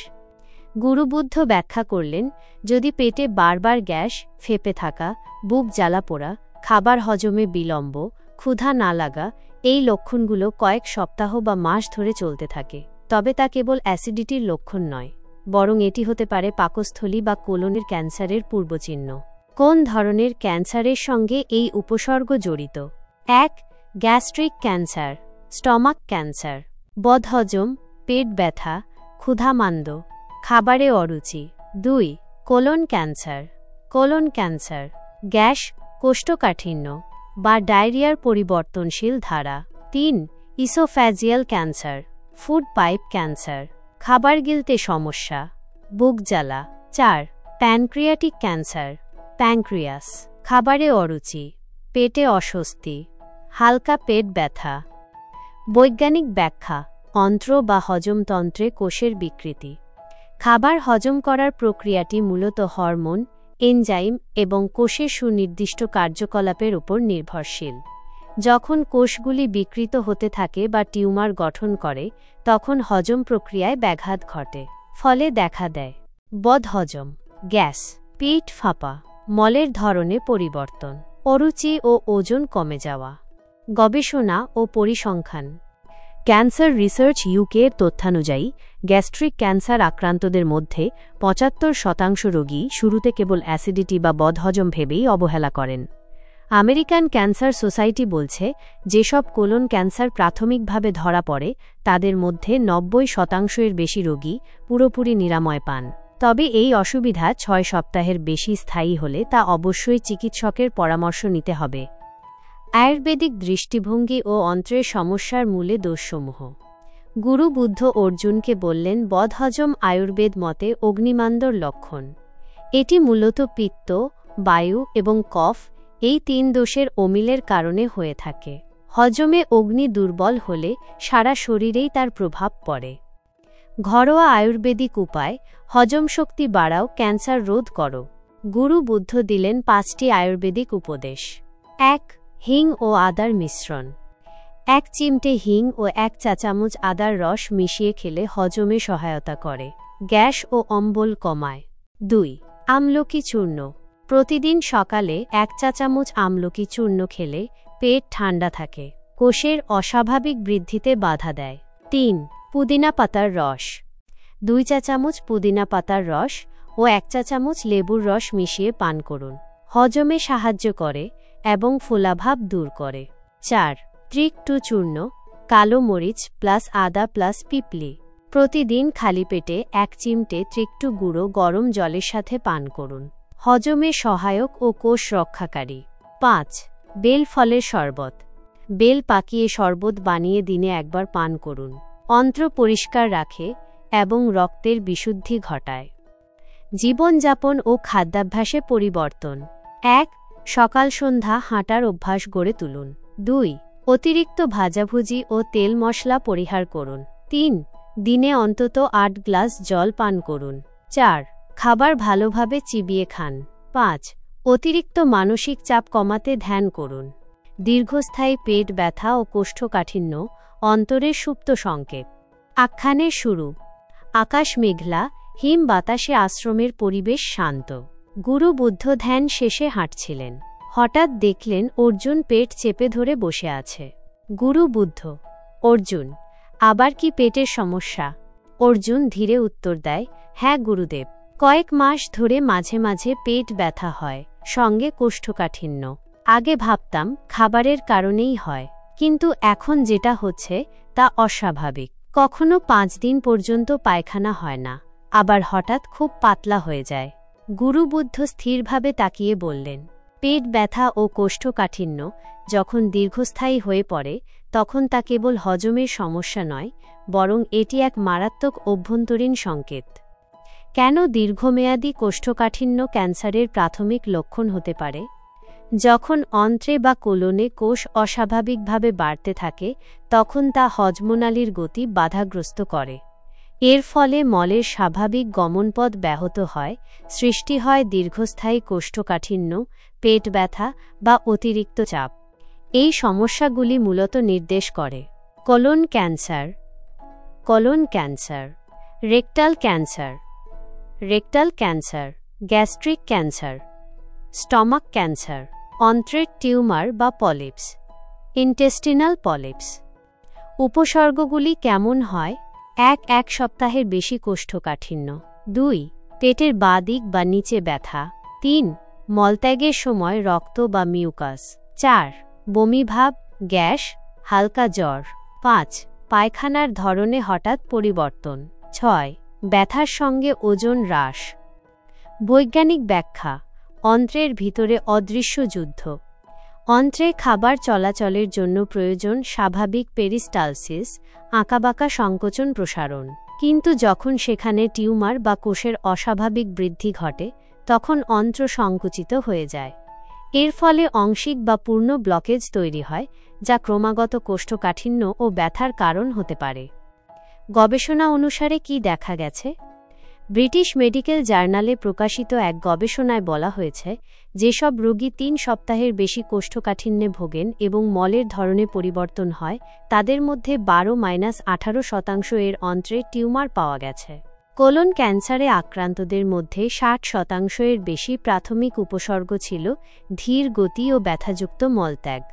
গুরুবুদ্ধ ব্যাখ্যা করলেন, যদি পেটে বারবার গ্যাস, ফেঁপে থাকা, বুক জ্বালা পোড়া, খাবার হজমে বিলম্ব, ক্ষুধা না লাগা এই লক্ষণগুলো কয়েক সপ্তাহ বা মাস ধরে চলতে থাকে, তবে তা কেবল অ্যাসিডিটির লক্ষণ নয়, বরং এটি হতে পারে পাকস্থলী বা কোলনের ক্যান্সারের পূর্বচিহ্ন। কোন ধরনের ক্যান্সারের সঙ্গে এই উপসর্গ জড়িত? ১. গ্যাস্ট্রিক ক্যান্সার, স্টমাক ক্যান্সার, বদহজম, পেট ব্যথা, ক্ষুধামান্দ, খাবারে অরুচি। ২. Colon cancer, colon cancer, gas, কোষ্ঠকাঠিন্য বা ডায়রিয়ার পরিবর্তনশীল ধারা। ৩. ইসোফ্যাজিয়াল ক্যান্সার, ফুড পাইপ ক্যান্সার, খাবার গিলতে সমস্যা, বুক জ্বালা। ৪. প্যানক্রিয়াটিক ক্যান্সার, প্যানক্রিয়াস, খাবারে অরুচি, পেটে অস্বস্তি, হালকা পেট ব্যথা। বৈজ্ঞানিক ব্যাখ্যা: অন্ত্র বা হজমতন্ত্রে কোষের বিকৃতি। খাবার হজম করার প্রক্রিয়াটি মূলত হরমোন, এনজাইম এবং কোষের সুনির্দিষ্ট কার্যকলাপের উপর নির্ভরশীল। যখন কোষগুলি বিকৃত হতে থাকে বা টিউমার গঠন করে, তখন হজম প্রক্রিয়ায় ব্যাঘাত ঘটে। ফলে দেখা দেয় বদহজম, গ্যাস, পেট ফাঁপা, মলের ধরনে পরিবর্তন, অরুচি ও ওজন কমে যাওয়া। গবেষণা ও পরিসংখ্যান। ক্যান্সার রিসার্চ ইউকে-এর তথ্যানুযায়ী গ্যাস্ট্রিক ক্যান্সার আক্রান্তদের মধ্যে ৭৫% রোগী শুরুতে কেবল অ্যাসিডিটি বা বদহজম ভেবেই অবহেলা করেন। আমেরিকান ক্যান্সার সোসাইটি বলছে, যেসব কোলন ক্যান্সার প্রাথমিকভাবে ধরা পড়ে তাদের মধ্যে ৯০% বেশি রোগী পুরোপুরি নিরাময় পান। তবে এই অসুবিধা ৬ সপ্তাহের বেশি স্থায়ী হলে তা অবশ্যই চিকিৎসকের পরামর্শ নিতে হবে। আয়ুর্বেদিক দৃষ্টিভঙ্গি ও অন্ত্রের সমস্যার মূলে দোষসমূহ। গুরু বুদ্ধ অর্জুনকে বললেন, বদহজম আয়ুর্বেদ মতে অগ্নিমান্দর লক্ষণ। এটি মূলত পিত্ত, বায়ু এবং কফ এই ৩ দোষের অমিলের কারণে হয়ে থাকে। হজমে অগ্নি দুর্বল হলে সারা শরীরেই তার প্রভাব পড়ে। ঘরোয়া আয়ুর্বেদিক উপায়: হজম শক্তি বাড়াও, ক্যান্সার রোধ করো। গুরু বুদ্ধ দিলেন ৫টি আয়ুর্বেদিক উপদেশ। ১. হিং ও আদার মিশ্রণ। ১ চিমটে হিং ও ১ চা-চামচ আদার রস মিশিয়ে খেলে হজমে সহায়তা করে, গ্যাস ও অম্বল কমায়। ২. আমলকি চূর্ণ। প্রতিদিন সকালে ১ চা-চামচ আমলকি চূর্ণ খেলে পেট ঠান্ডা থাকে, কোষের অস্বাভাবিক বৃদ্ধিতে বাধা দেয়। ৩. পুদিনা পাতার রস। ২ চা-চামচ পুদিনা পাতার রস ও ১ চা-চামচ লেবুর রস মিশিয়ে পান করুন, হজমে সাহায্য করে এবং ফোলাভাব দূর করে। ৪. ত্রিকটু চূর্ণ, কালো মরিচ প্লাস আদা প্লাস পিপলি। প্রতিদিন খালি পেটে ১ চিমটে ত্রিকটু গুঁড়ো গরম জলের সাথে পান করুন, হজমে সহায়ক ও কোষ রক্ষাকারী। ৫. বেল ফলের শরবত। বেল পাকিয়ে শরবত বানিয়ে দিনে একবার পান করুন, অন্ত্র পরিষ্কার রাখে এবং রক্তের বিশুদ্ধি ঘটায়। জীবনযাপন ও খাদ্যাভ্যাসে পরিবর্তন। ১. সকাল সন্ধ্যা হাঁটার অভ্যাস গড়ে তুলুন। ২. অতিরিক্ত ভাজাভুজি ও তেল মশলা পরিহার করুন। ৩. দিনে অন্তত ৮ গ্লাস জল পান করুন। ৪. খাবার ভালোভাবে চিবিয়ে খান। ৫. অতিরিক্ত মানসিক চাপ কমাতে ধ্যান করুন। দীর্ঘস্থায়ী পেট ব্যথা ও কোষ্ঠকাঠিন্য অন্তরের সুপ্ত সংকেত। আখ্যানের শুরু। আকাশ মেঘলা, হিম বাতাসে আশ্রমের পরিবেশ শান্ত। গুরু বুদ্ধ ধ্যান শেষে হাঁটছিলেন। হঠাৎ দেখলেন অর্জুন পেট চেপে ধরে বসে আছে। গুরু বুদ্ধ: অর্জুন, আবার কি পেটের সমস্যা? অর্জুন ধীরে উত্তর দেয়, হ্যাঁ গুরুদেব, কয়েক মাস ধরে মাঝে মাঝে পেট ব্যথা হয়, সঙ্গে কোষ্ঠকাঠিন্য। আগে ভাবতাম খাবারের কারণেই হয়, কিন্তু এখন যেটা হচ্ছে তা অস্বাভাবিক। কখনো ৫ দিন পর্যন্ত পায়খানা হয় না, আবার হঠাৎ খুব পাতলা হয়ে যায়। গুরু বুদ্ধ স্থিরভাবে তাকিয়ে বললেন, পেট ব্যথা ও কোষ্ঠকাঠিন্য যখন দীর্ঘস্থায়ী হয়ে পড়ে তখন তা কেবল হজমের সমস্যা নয়, বরং এটি এক মারাত্মক অভ্যন্তরীণ সংকেত। কেন দীর্ঘমেয়াদী কোষ্ঠকাঠিন্য ক্যান্সারের প্রাথমিক লক্ষণ হতে পারে? যখন অন্ত্রে বা কোলনে কোষ অস্বাভাবিকভাবে বাড়তে থাকে তখন তা হজমনালীর গতি বাধাগ্রস্ত করে। এর ফলে মলের স্বাভাবিক গমনপথ ব্যাহত হয়, সৃষ্টি হয় দীর্ঘস্থায়ী কোষ্ঠকাঠিন্য, পেট ব্যথা বা অতিরিক্ত চাপ। এই সমস্যাগুলি মূলত নির্দেশ করে colon cancer, colon cancer, rectal cancer, rectal cancer, gastric cancer, stomach cancer, অন্ত্রের টিউমার বা পলিপস, ইন্টেস্টিনাল পলিপস। উপসর্গগুলি কেমন হয়? এক সপ্তাহের বেশি কোষ্ঠকাঠিন্য। 2 পেটের বাঁ দিক বা নিচে ব্যথা। 3 মলত্যাগের সময় রক্ত বা মিউকাস। 4 বমিভাব, গ্যাস, হালকা জ্বর। 5 পায়খানার ধরনে হঠাৎ পরিবর্তন। 6 ব্যথার সঙ্গে ওজন হ্রাস। বৈজ্ঞানিক ব্যাখ্যা: অন্ত্রের ভিতরে অদৃশ্য যুদ্ধ। অন্ত্রে খাবার চলাচলের জন্য প্রয়োজন স্বাভাবিক পেরিস্টালসিস, আঁকাবাঁকা সংকোচন প্রসারণ। কিন্তু যখন সেখানে টিউমার বা কোষের অস্বাভাবিক বৃদ্ধি ঘটে, তখন অন্ত্র সংকুচিত হয়ে যায়। এর ফলে আংশিক বা পূর্ণ ব্লকেজ তৈরি হয়, যা ক্রমাগত কোষ্ঠকাঠিন্য ও ব্যথার কারণ হতে পারে। গবেষণা অনুসারে কি দেখা গেছে? ব্রিটিশ মেডিকেল জার্নালে প্রকাশিত এক গবেষণায় বলা হয়েছে, যেসব রোগী 3 সপ্তাহের বেশি কোষ্ঠকাঠিন্যে ভোগেন এবং মলের ধরনে পরিবর্তন হয়, তাদের মধ্যে 12-18% এর অন্ত্রে টিউমার পাওয়া গেছে। কোলন ক্যান্সারে আক্রান্তদের মধ্যে 60% এর বেশি প্রাথমিক উপসর্গ ছিল ধীর গতি ও ব্যথাযুক্ত মলত্যাগ।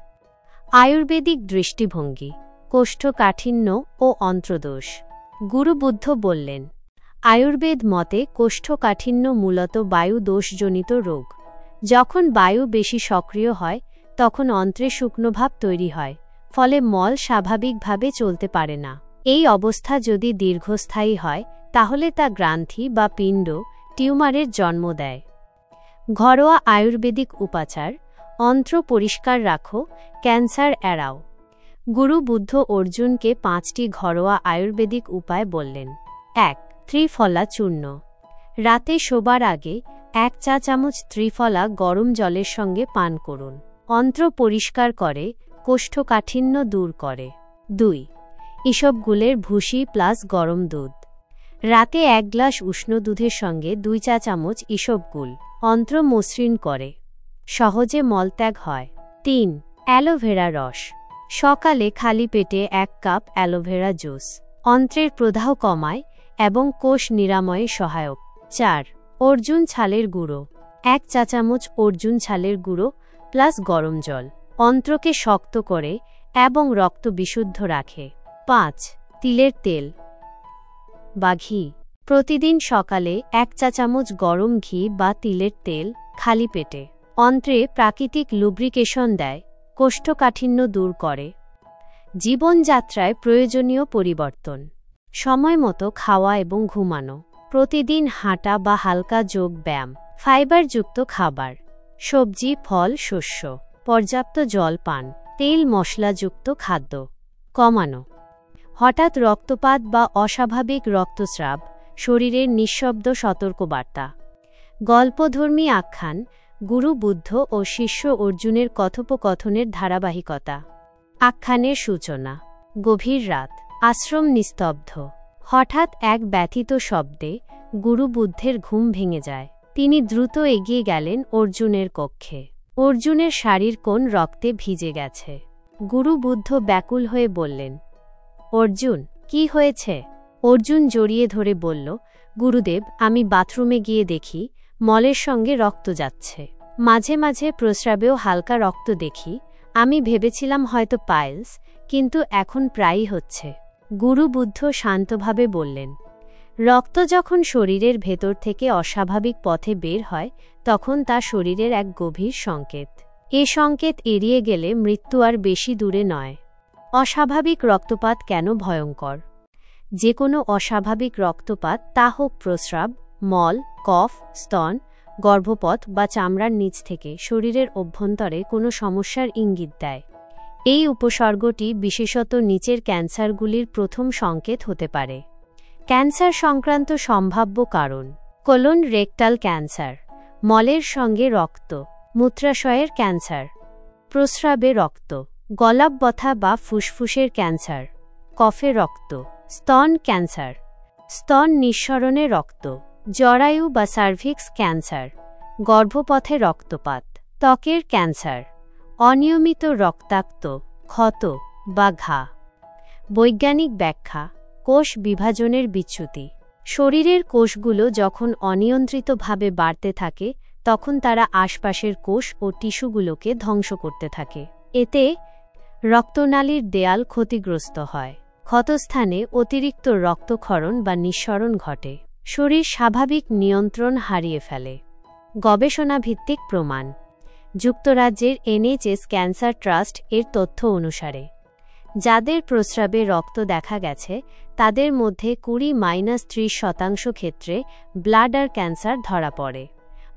আয়ুর্বেদিক দৃষ্টিভঙ্গি: কোষ্ঠকাঠিন্য ও অন্ত্রদোষ। গুরু বুদ্ধ বললেন, আয়ুর্বেদ মতে কোষ্ঠকাঠিন্য মূলত বায়ু দোষজনিত রোগ। যখন বায়ু বেশি সক্রিয় হয়, তখন অন্ত্রে শুকনোভাব তৈরি হয়, ফলে মল স্বাভাবিকভাবে চলতে পারে না। এই অবস্থা যদি দীর্ঘস্থায়ী হয়, তাহলে তা গ্রান্থি বা পিণ্ড, টিউমারের জন্ম দেয়। ঘরোয়া আয়ুর্বেদিক উপাচার: অন্ত্র পরিষ্কার রাখো, ক্যান্সার এড়াও। গুরু বুদ্ধ অর্জুনকে 5টি ঘরোয়া আয়ুর্বেদিক উপায় বললেন। 1 ত্রিফলা চূর্ণ। রাতে শোবার আগে 1 চা চামচ ত্রিফলা গরম জলের সঙ্গে পান করুন। অন্ত্র পরিষ্কার করে, কোষ্ঠকাঠিন্য দূর করে। 2 ইসবগুলের ভুসি প্লাস গরম দুধ। রাতে 1 গ্লাস উষ্ণ দুধের সঙ্গে 2 চা চামচ ইসবগুল। অন্ত্র মসৃণ করে, সহজে মলত্যাগ হয়। 3 অ্যালোভেরা রস। সকালে খালি পেটে 1 কাপ অ্যালোভেরা জুস অন্ত্রের প্রদাহ কমায় এবং কোষ নিরাময়ে সহায়ক। 4 অর্জুন ছালের গুঁড়ো। 1 চা চামচ অর্জুন ছালের গুঁড়ো প্লাস গরম জল অন্ত্রকে শক্ত করে এবং রক্ত বিশুদ্ধ রাখে। 5 তিলের তেল বা ঘি। প্রতিদিন সকালে 1 চা চামচ গরম ঘি বা তিলের তেল খালি পেটে অন্ত্রে প্রাকৃতিক লুব্রিকেশন দেয়, কোষ্ঠকাঠিন্য দূর করে। জীবনযাত্রায় প্রয়োজনীয় পরিবর্তন: সময়মতো খাওয়া এবং ঘুমানো, প্রতিদিন হাঁটা বা হালকা যোগ ব্যায়াম, ফাইবারযুক্ত খাবার, সবজি, ফল, শস্য, পর্যাপ্ত জল পান, তেল মশলাযুক্ত খাদ্য কমানো। হঠাৎ রক্তপাত বা অস্বাভাবিক রক্তস্রাব শরীরের নিঃশব্দ সতর্কবার্তা। গল্পধর্মী আখ্যান: গুরু বুদ্ধ ও শিষ্য অর্জুনের কথোপকথনের ধারাবাহিকতা। আখ্যানের সূচনা: গভীর রাত, আশ্রম নিস্তব্ধ। হঠাৎ এক ব্যথিত শব্দে গুরু বুদ্ধের ঘুম ভেঙে যায়। তিনি দ্রুত এগিয়ে গেলেন অর্জুনের কক্ষে। অর্জুনের শাড়ির কোণ রক্তে ভিজে গেছে। গুরু বুদ্ধ ব্যাকুল হয়ে বললেন, অর্জুন, কি হয়েছে? অর্জুন জড়িয়ে ধরে বলল, গুরুদেব, আমি বাথরুমে গিয়ে দেখি মলের সঙ্গে রক্ত যাচ্ছে। মাঝে মাঝে প্রস্রাবেও হালকা রক্ত দেখি। আমি ভেবেছিলাম হয়তো পাইলস, কিন্তু এখন প্রায়ই হচ্ছে। গুরু বুদ্ধ শান্তভাবে বললেন, রক্ত যখন শরীরের ভেতর থেকে অস্বাভাবিক পথে বের হয়, তখন তা শরীরের এক গভীর সংকেত। এ সংকেত এড়িয়ে গেলে মৃত্যু আর বেশি দূরে নয়। অস্বাভাবিক রক্তপাত কেন ভয়ঙ্কর? যে কোনো অস্বাভাবিক রক্তপাত, তা হোক প্রস্রাব, মল, কফ, স্তন, গর্ভপথ বা চামড়ার নিচ থেকে, শরীরের অভ্যন্তরে কোনো সমস্যার ইঙ্গিত দেয়। এই উপসর্গটি বিশেষত নিচের ক্যান্সারগুলির প্রথম সংকেত হতে পারে। ক্যান্সার সংক্রান্ত সম্ভাব্য কারণ: কোলন রেকটাল ক্যান্সার, মলের সঙ্গে রক্ত, মূত্রাশয়ের ক্যান্সার, প্রস্রাবে রক্ত, গলা ব্যথা বা ফুসফুসের ক্যান্সার, কফে রক্ত, স্তন ক্যান্সার, স্তন নিঃসরণে রক্ত, জরায়ু বা সার্ভিক্স ক্যান্সার, গর্ভপথে রক্তপাত, ত্বকের ক্যান্সার, অনিয়মিত রক্তাক্ত, ক্ষত বা ঘা। বৈজ্ঞানিক ব্যাখ্যা: কোষ বিভাজনের বিচ্যুতি। শরীরের কোষগুলো যখন অনিয়ন্ত্রিতভাবে বাড়তে থাকে তখন তারা আশপাশের কোষ ও টিস্যুগুলোকে ধ্বংস করতে থাকে। এতে রক্তনালীর দেয়াল ক্ষতিগ্রস্ত হয়। ক্ষতস্থানে অতিরিক্ত রক্তক্ষরণ বা নিঃসরণ ঘটে। শরীর স্বাভাবিক নিয়ন্ত্রণ হারিয়ে ফেলে। গবেষণাভিত্তিক প্রমাণ: যুক্তরাজ্যের NHS ক্যান্সার ট্রাস্ট এর তথ্য অনুসারে যাদের প্রস্রাবে রক্ত দেখা গেছে তাদের মধ্যে 20-30% ক্ষেত্রে ব্লাডার ক্যান্সার ধরা পড়ে।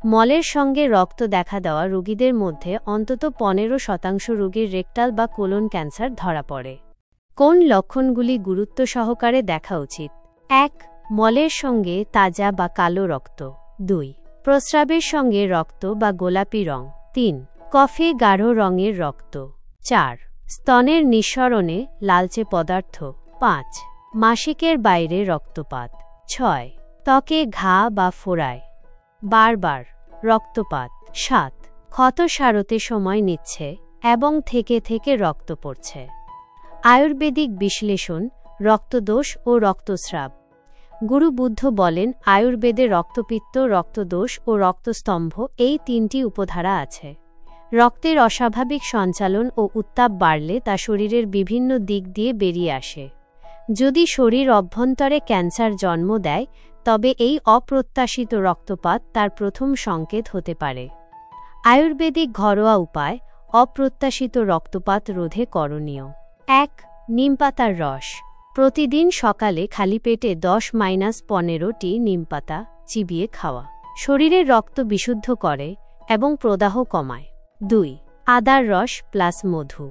মলের সঙ্গে রক্ত দেখা দেওয়া রোগীদের মধ্যে অন্তত 15% রোগীর রেকটাল বা কোলন ক্যান্সার ধরা পড়ে। কোন লক্ষণগুলি গুরুত্ব সহকারে দেখা উচিত? 1. মলের সঙ্গে তাজা বা কালো রক্ত। 2. প্রস্রাবের সঙ্গে রক্ত বা গোলাপি রং। 3. কফে গাঢ় রঙের রক্ত। 4. স্তনের নিঃসরণে লালচে পদার্থ। 5. মাসিকের বাইরে রক্তপাত। 6. ত্বকে ঘা বা ফোড়ায় বারবার রক্তপাত। 7. ক্ষত সারতে সময় নিচ্ছে এবং থেকে থেকে রক্ত পড়ছে। আয়ুর্বেদিক বিশ্লেষণ: রক্তদোষ ও রক্তস্রাব। গুরু বুদ্ধ বলেন, আয়ুর্বেদে রক্তপিত্ত, রক্তদোষ ও রক্তস্তম্ভ এই 3টি উপধারা আছে। রক্তের অস্বাভাবিক সঞ্চালন ও উত্তাপ বাড়লে তা শরীরের বিভিন্ন দিক দিয়ে বেরিয়ে আসে। যদি শরীর অভ্যন্তরে ক্যান্সার জন্ম দেয় তবে এই অপ্রত্যাশিত রক্তপাত তার প্রথম সংকেত হতে পারে। আয়ুর্বেদিক ঘরোয়া উপায় অপ্রত্যাশিত রক্তপাত রোধে করণীয়: 1. নিমপাতার রস। প্রতিদিন সকালে খালি পেটে 10-15টি নিমপাতা চিবিয়ে খাওয়া শরীরের রক্ত বিশুদ্ধ করে এবং প্রদাহ কমায়। 2. আদার রস প্লাস মধু।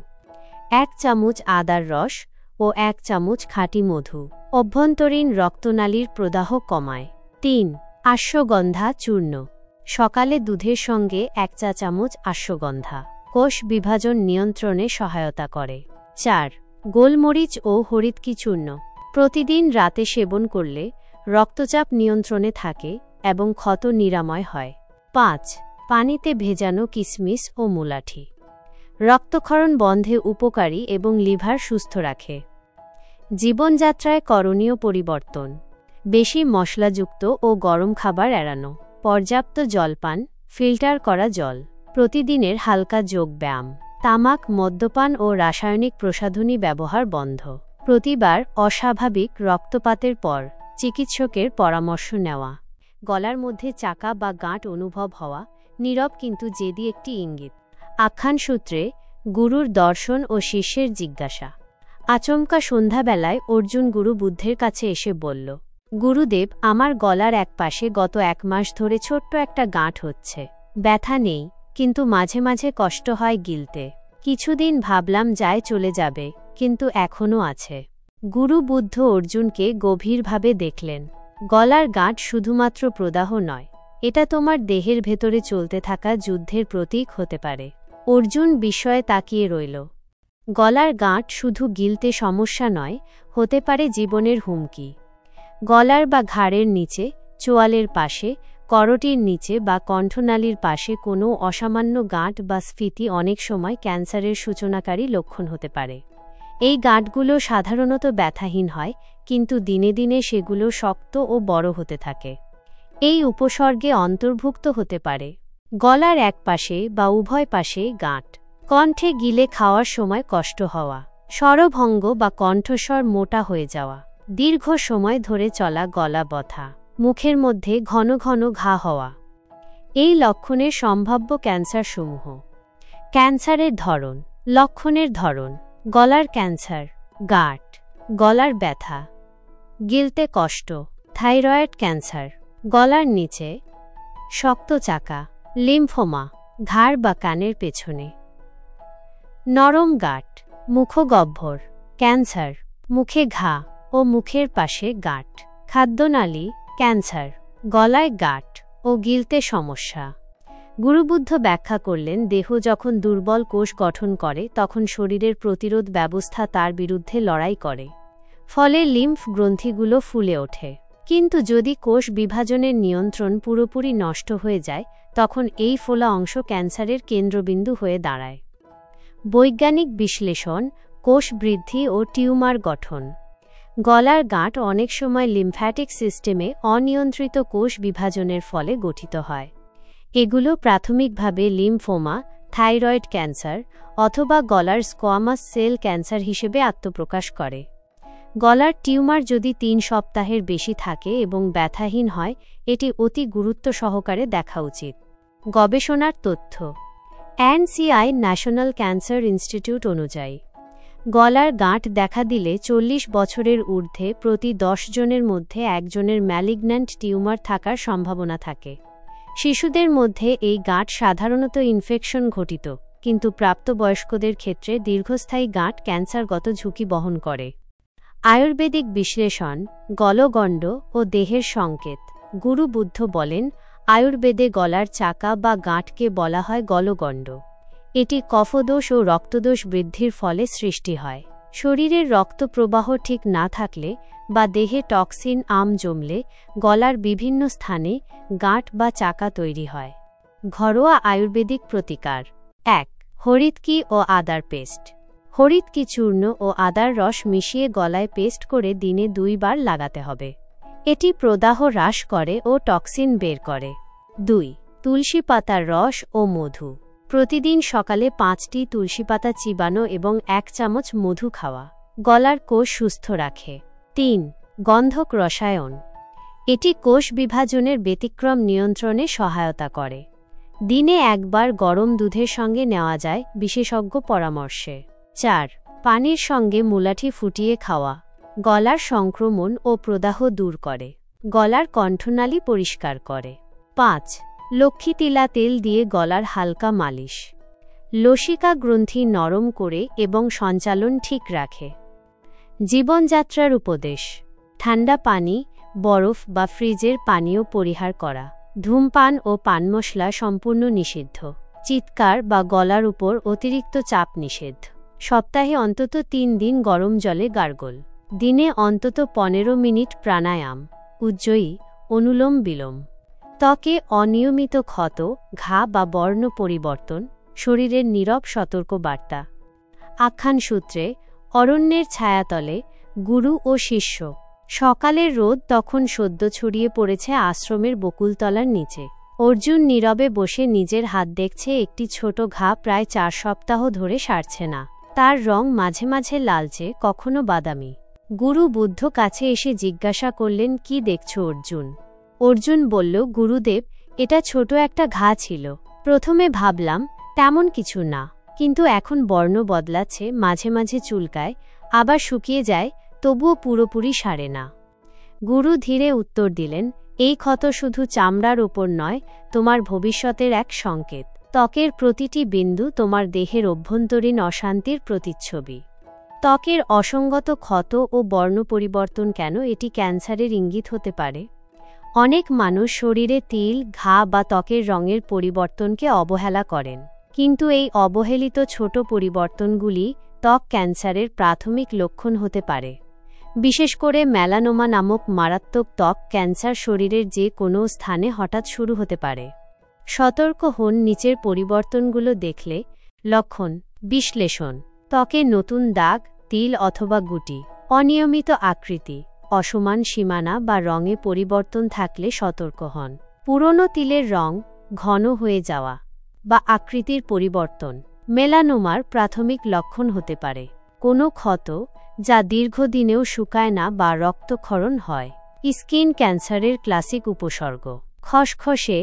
1 চামচ আদার রস ও 1 চামচ খাঁটি মধু অভ্যন্তরীণ রক্তনালীর প্রদাহ কমায়। 3. অশ্বগন্ধা চূর্ণ। সকালে দুধের সঙ্গে 1 চা চামচ অশ্বগন্ধা কোষ বিভাজন নিয়ন্ত্রণে সহায়তা করে। 4. গোলমরিচ ও হরিৎকি চূর্ণ। প্রতিদিন রাতে সেবন করলে রক্তচাপ নিয়ন্ত্রণে থাকে এবং ক্ষত নিরাময় হয়। 5. পানিতে ভেজানো কিশমিশ ও মুলাঠি রক্তক্ষরণ বন্ধে উপকারী এবং লিভার সুস্থ রাখে। জীবনযাত্রায় করণীয় পরিবর্তন: বেশি মশলাযুক্ত ও গরম খাবার এড়ানো, পর্যাপ্ত জলপান, ফিল্টার করা জল, প্রতিদিনের হালকা যোগ ব্যায়াম, তামাক, মদ্যপান ও রাসায়নিক প্রসাধনী ব্যবহার বন্ধ। প্রতিবার অস্বাভাবিক রক্তপাতের পর চিকিৎসকের পরামর্শ নেওয়া। গলার মধ্যে চাকা বা গাঁট অনুভব হওয়া নীরব কিন্তু জেদি একটি ইঙ্গিত। আখ্যানসূত্রে গুরুর দর্শন ও শিষ্যের জিজ্ঞাসা। আচমকা সন্ধ্যাবেলায় অর্জুন গুরু বুদ্ধের কাছে এসে বলল, গুরুদেব, আমার গলার এক পাশে গত 1 মাস ধরে ছোট্ট একটা গাঁট হচ্ছে। ব্যথা নেই, কিন্তু মাঝে মাঝে কষ্ট হয় গিলতে। কিছুদিন ভাবলাম যায় চলে যাবে, কিন্তু এখনও আছে। গুরু বুদ্ধ অর্জুনকে গভীরভাবে দেখলেন। গলার গাঁট শুধুমাত্র প্রদাহ নয়, এটা তোমার দেহের ভেতরে চলতে থাকা যুদ্ধের প্রতীক হতে পারে। অর্জুন বিস্ময়ে তাকিয়ে রইল। গলার গাঁট শুধু গিলতে সমস্যা নয়, হতে পারে জীবনের হুমকি। গলার বা ঘাড়ের নিচে, চোয়ালের পাশে, করটির নিচে বা কণ্ঠনালীর পাশে কোনো অসামান্য গাঁট বা স্ফীতি অনেক সময় ক্যান্সারের সূচনাকারী লক্ষণ হতে পারে। এই গাঁটগুলো সাধারণত ব্যথাহীন হয়, কিন্তু দিনে দিনে সেগুলো শক্ত ও বড় হতে থাকে। এই উপসর্গে অন্তর্ভুক্ত হতে পারে গলার এক পাশে বা উভয় পাশে গাঁট, কণ্ঠে গিলে খাওয়ার সময় কষ্ট হওয়া, স্বরভঙ্গ বা কণ্ঠস্বর মোটা হয়ে যাওয়া, দীর্ঘ সময় ধরে চলা গলা ব্যথা, মুখের মধ্যে ঘন ঘন ঘা হওয়া। এই লক্ষণের সম্ভাব্য ক্যান্সারসমূহ। ক্যান্সারের ধরন। লক্ষণের ধরন: গলার ক্যান্সার, গাঁট, গলার ব্যথা, গিলতে কষ্ট, থাইরয়েড ক্যান্সার, গলার নিচে, শক্ত চাকা, লিম্ফোমা, ঘাড় বা কানের পেছনে, নরম গাঁট, মুখগহ্বর ক্যান্সার, মুখে ঘা ও মুখের পাশে গাঁট, খাদ্যনালী ক্যান্সার, গলায় গাঁট ও গিলতে সমস্যা। গুরুবুদ্ধ ব্যাখ্যা করলেন, দেহ যখন দুর্বল কোষ গঠন করে তখন শরীরের প্রতিরোধ ব্যবস্থা তার বিরুদ্ধে লড়াই করে, ফলে লিম্ফ গ্রন্থিগুলো ফুলে ওঠে। কিন্তু যদি কোষ বিভাজনের নিয়ন্ত্রণ পুরোপুরি নষ্ট হয়ে যায় তখন এই ফোলা অংশ ক্যান্সারের কেন্দ্রবিন্দু হয়ে দাঁড়ায়। বৈজ্ঞানিক বিশ্লেষণ: কোষ বৃদ্ধি ও টিউমার গঠন। গলার গাঁট অনেক সময় লিম্ফ্যাটিক সিস্টেমে অনিয়ন্ত্রিত কোষ বিভাজনের ফলে গঠিত হয়। এগুলো প্রাথমিকভাবে লিম্ফোমা, থাইরয়েড ক্যান্সার অথবা গলার স্কোয়ামাস সেল ক্যান্সার হিসেবে আত্মপ্রকাশ করে। গলার টিউমার যদি ৩ সপ্তাহের বেশি থাকে এবং ব্যথাহীন হয়, এটি অতি গুরুত্ব সহকারে দেখা উচিত। গবেষণার তথ্য NCI ন্যাশনাল ক্যান্সার ইনস্টিটিউট অনুযায়ী গলার গাঁট দেখা দিলে ৪০ বছরের ঊর্ধ্বে প্রতি ১০ জনের মধ্যে একজনের ম্যালিগন্যান্ট টিউমার থাকার সম্ভাবনা থাকে। শিশুদের মধ্যে এই গাঁট সাধারণত ইনফেকশন ঘটিত, কিন্তু প্রাপ্তবয়স্কদের ক্ষেত্রে দীর্ঘস্থায়ী গাঁট ক্যান্সারগত ঝুঁকি বহন করে। আয়ুর্বেদিক বিশ্লেষণ, গলগণ্ড ও দেহের সংকেত। গুরু বুদ্ধ বলেন, আয়ুর্বেদে গলার চাকা বা গাঁটকে বলা হয় গলগণ্ড। এটি কফদোষ ও রক্তদোষ বৃদ্ধির ফলে সৃষ্টি হয়। শরীরের রক্ত প্রবাহ ঠিক না থাকলে বা দেহে টক্সিন জমলে গলার বিভিন্ন স্থানে গাঁট বা চাকা তৈরি হয়। ঘরোয়া আয়ুর্বেদিক প্রতিকার। ১. হরিৎকি ও আদার পেস্ট। হরিৎকি চূর্ণ ও আদার রস মিশিয়ে গলায় পেস্ট করে দিনে ২ বার লাগাতে হবে। এটি প্রদাহ হ্রাস করে ও টক্সিন বের করে। ২. তুলসী পাতার রস ও মধু। প্রতিদিন সকালে ৫টি তুলসী পাতা চিবানো এবং ১ চামচ মধু খাওয়া গলার কোষ সুস্থ রাখে। ৩. গন্ধক রসায়ন। এটি কোষ বিভাজনের ব্যতিক্রম নিয়ন্ত্রণে সহায়তা করে। দিনে ১ বার গরম দুধের সঙ্গে নেওয়া যায় বিশেষজ্ঞ পরামর্শে। ৪. পানির সঙ্গে মুলাঠি ফুটিয়ে খাওয়া গলার সংক্রমণ ও প্রদাহ দূর করে। গলার কণ্ঠনালী পরিষ্কার করে। ৫. লক্ষ্মী তিলা তেল দিয়ে গলার হালকা মালিশ লসিকা গ্রন্থি নরম করে এবং সঞ্চালন ঠিক রাখে। জীবনযাত্রার উপদেশ। ঠান্ডা পানি, বরফ বা ফ্রিজের পানীয় পরিহার করা। ধূমপান ও পান মশলা সম্পূর্ণ নিষিদ্ধ। চিৎকার বা গলার উপর অতিরিক্ত চাপ নিষেধ। সপ্তাহে অন্তত ৩ দিন গরম জলে গার্গল। দিনে অন্তত ১৫ মিনিট প্রাণায়াম। উজ্জয়ী, অনুলোম বিলোম। ত্বকে অনিয়মিত ক্ষত, ঘা বা বর্ণ পরিবর্তন শরীরের নীরব সতর্ক বার্তা। আখ্যান সূত্রে অরণ্যের ছায়াতলে গুরু ও শিষ্য। সকালের রোদ তখন সদ্য ছড়িয়ে পড়েছে আশ্রমের বকুলতলার নিচে। অর্জুন নীরবে বসে নিজের হাত দেখছে, একটি ছোট ঘা প্রায় ৪ সপ্তাহ ধরে সারছে না। তার রং মাঝে মাঝে লালচে, কখনো বাদামি। গুরু বুদ্ধ কাছে এসে জিজ্ঞাসা করলেন, কি দেখছ অর্জুন? অর্জুন বলল, গুরুদেব, এটা ছোট একটা ঘা ছিল। প্রথমে ভাবলাম তেমন কিছু না, কিন্তু এখন বর্ণ বদলাচ্ছে, মাঝে মাঝে চুলকায়, আবার শুকিয়ে যায়, তবুও পুরোপুরি সারে না। গুরু ধীরে উত্তর দিলেন, এই ক্ষত শুধু চামড়ার ওপর নয়, তোমার ভবিষ্যতের এক সংকেত। ত্বকের প্রতিটি বিন্দু তোমার দেহের অভ্যন্তরীণ অশান্তির প্রতিচ্ছবি। ত্বকের অসঙ্গত ক্ষত ও বর্ণ পরিবর্তন কেন এটি ক্যান্সারের ইঙ্গিত হতে পারে? অনেক মানুষ শরীরে তিল, ঘা বা ত্বকের রঙের পরিবর্তনকে অবহেলা করেন, কিন্তু এই অবহেলিত ছোট পরিবর্তনগুলি ত্বক ক্যান্সারের প্রাথমিক লক্ষণ হতে পারে। বিশেষ করে মেলানোমা নামক মারাত্মক ত্বক ক্যান্সার শরীরের যে কোনো স্থানে হঠাৎ শুরু হতে পারে। সতর্ক হন নিচের পরিবর্তনগুলো দেখলে। লক্ষণ বিশ্লেষণ। ত্বকে নতুন দাগ, তিল অথবা গুটি, অনিয়মিত আকৃতি, অসমান সীমানা বা রঙে পরিবর্তন থাকলে সতর্ক হন। পুরনো তিলের রং ঘন হয়ে যাওয়া বা আকৃতির পরিবর্তন মেলানোমার প্রাথমিক লক্ষণ হতে পারে। কোনো ক্ষত যা দীর্ঘদিনেও শুকায় না বা রক্তক্ষরণ হয়। স্কিন ক্যান্সারের ক্লাসিক উপসর্গ। খসখসে,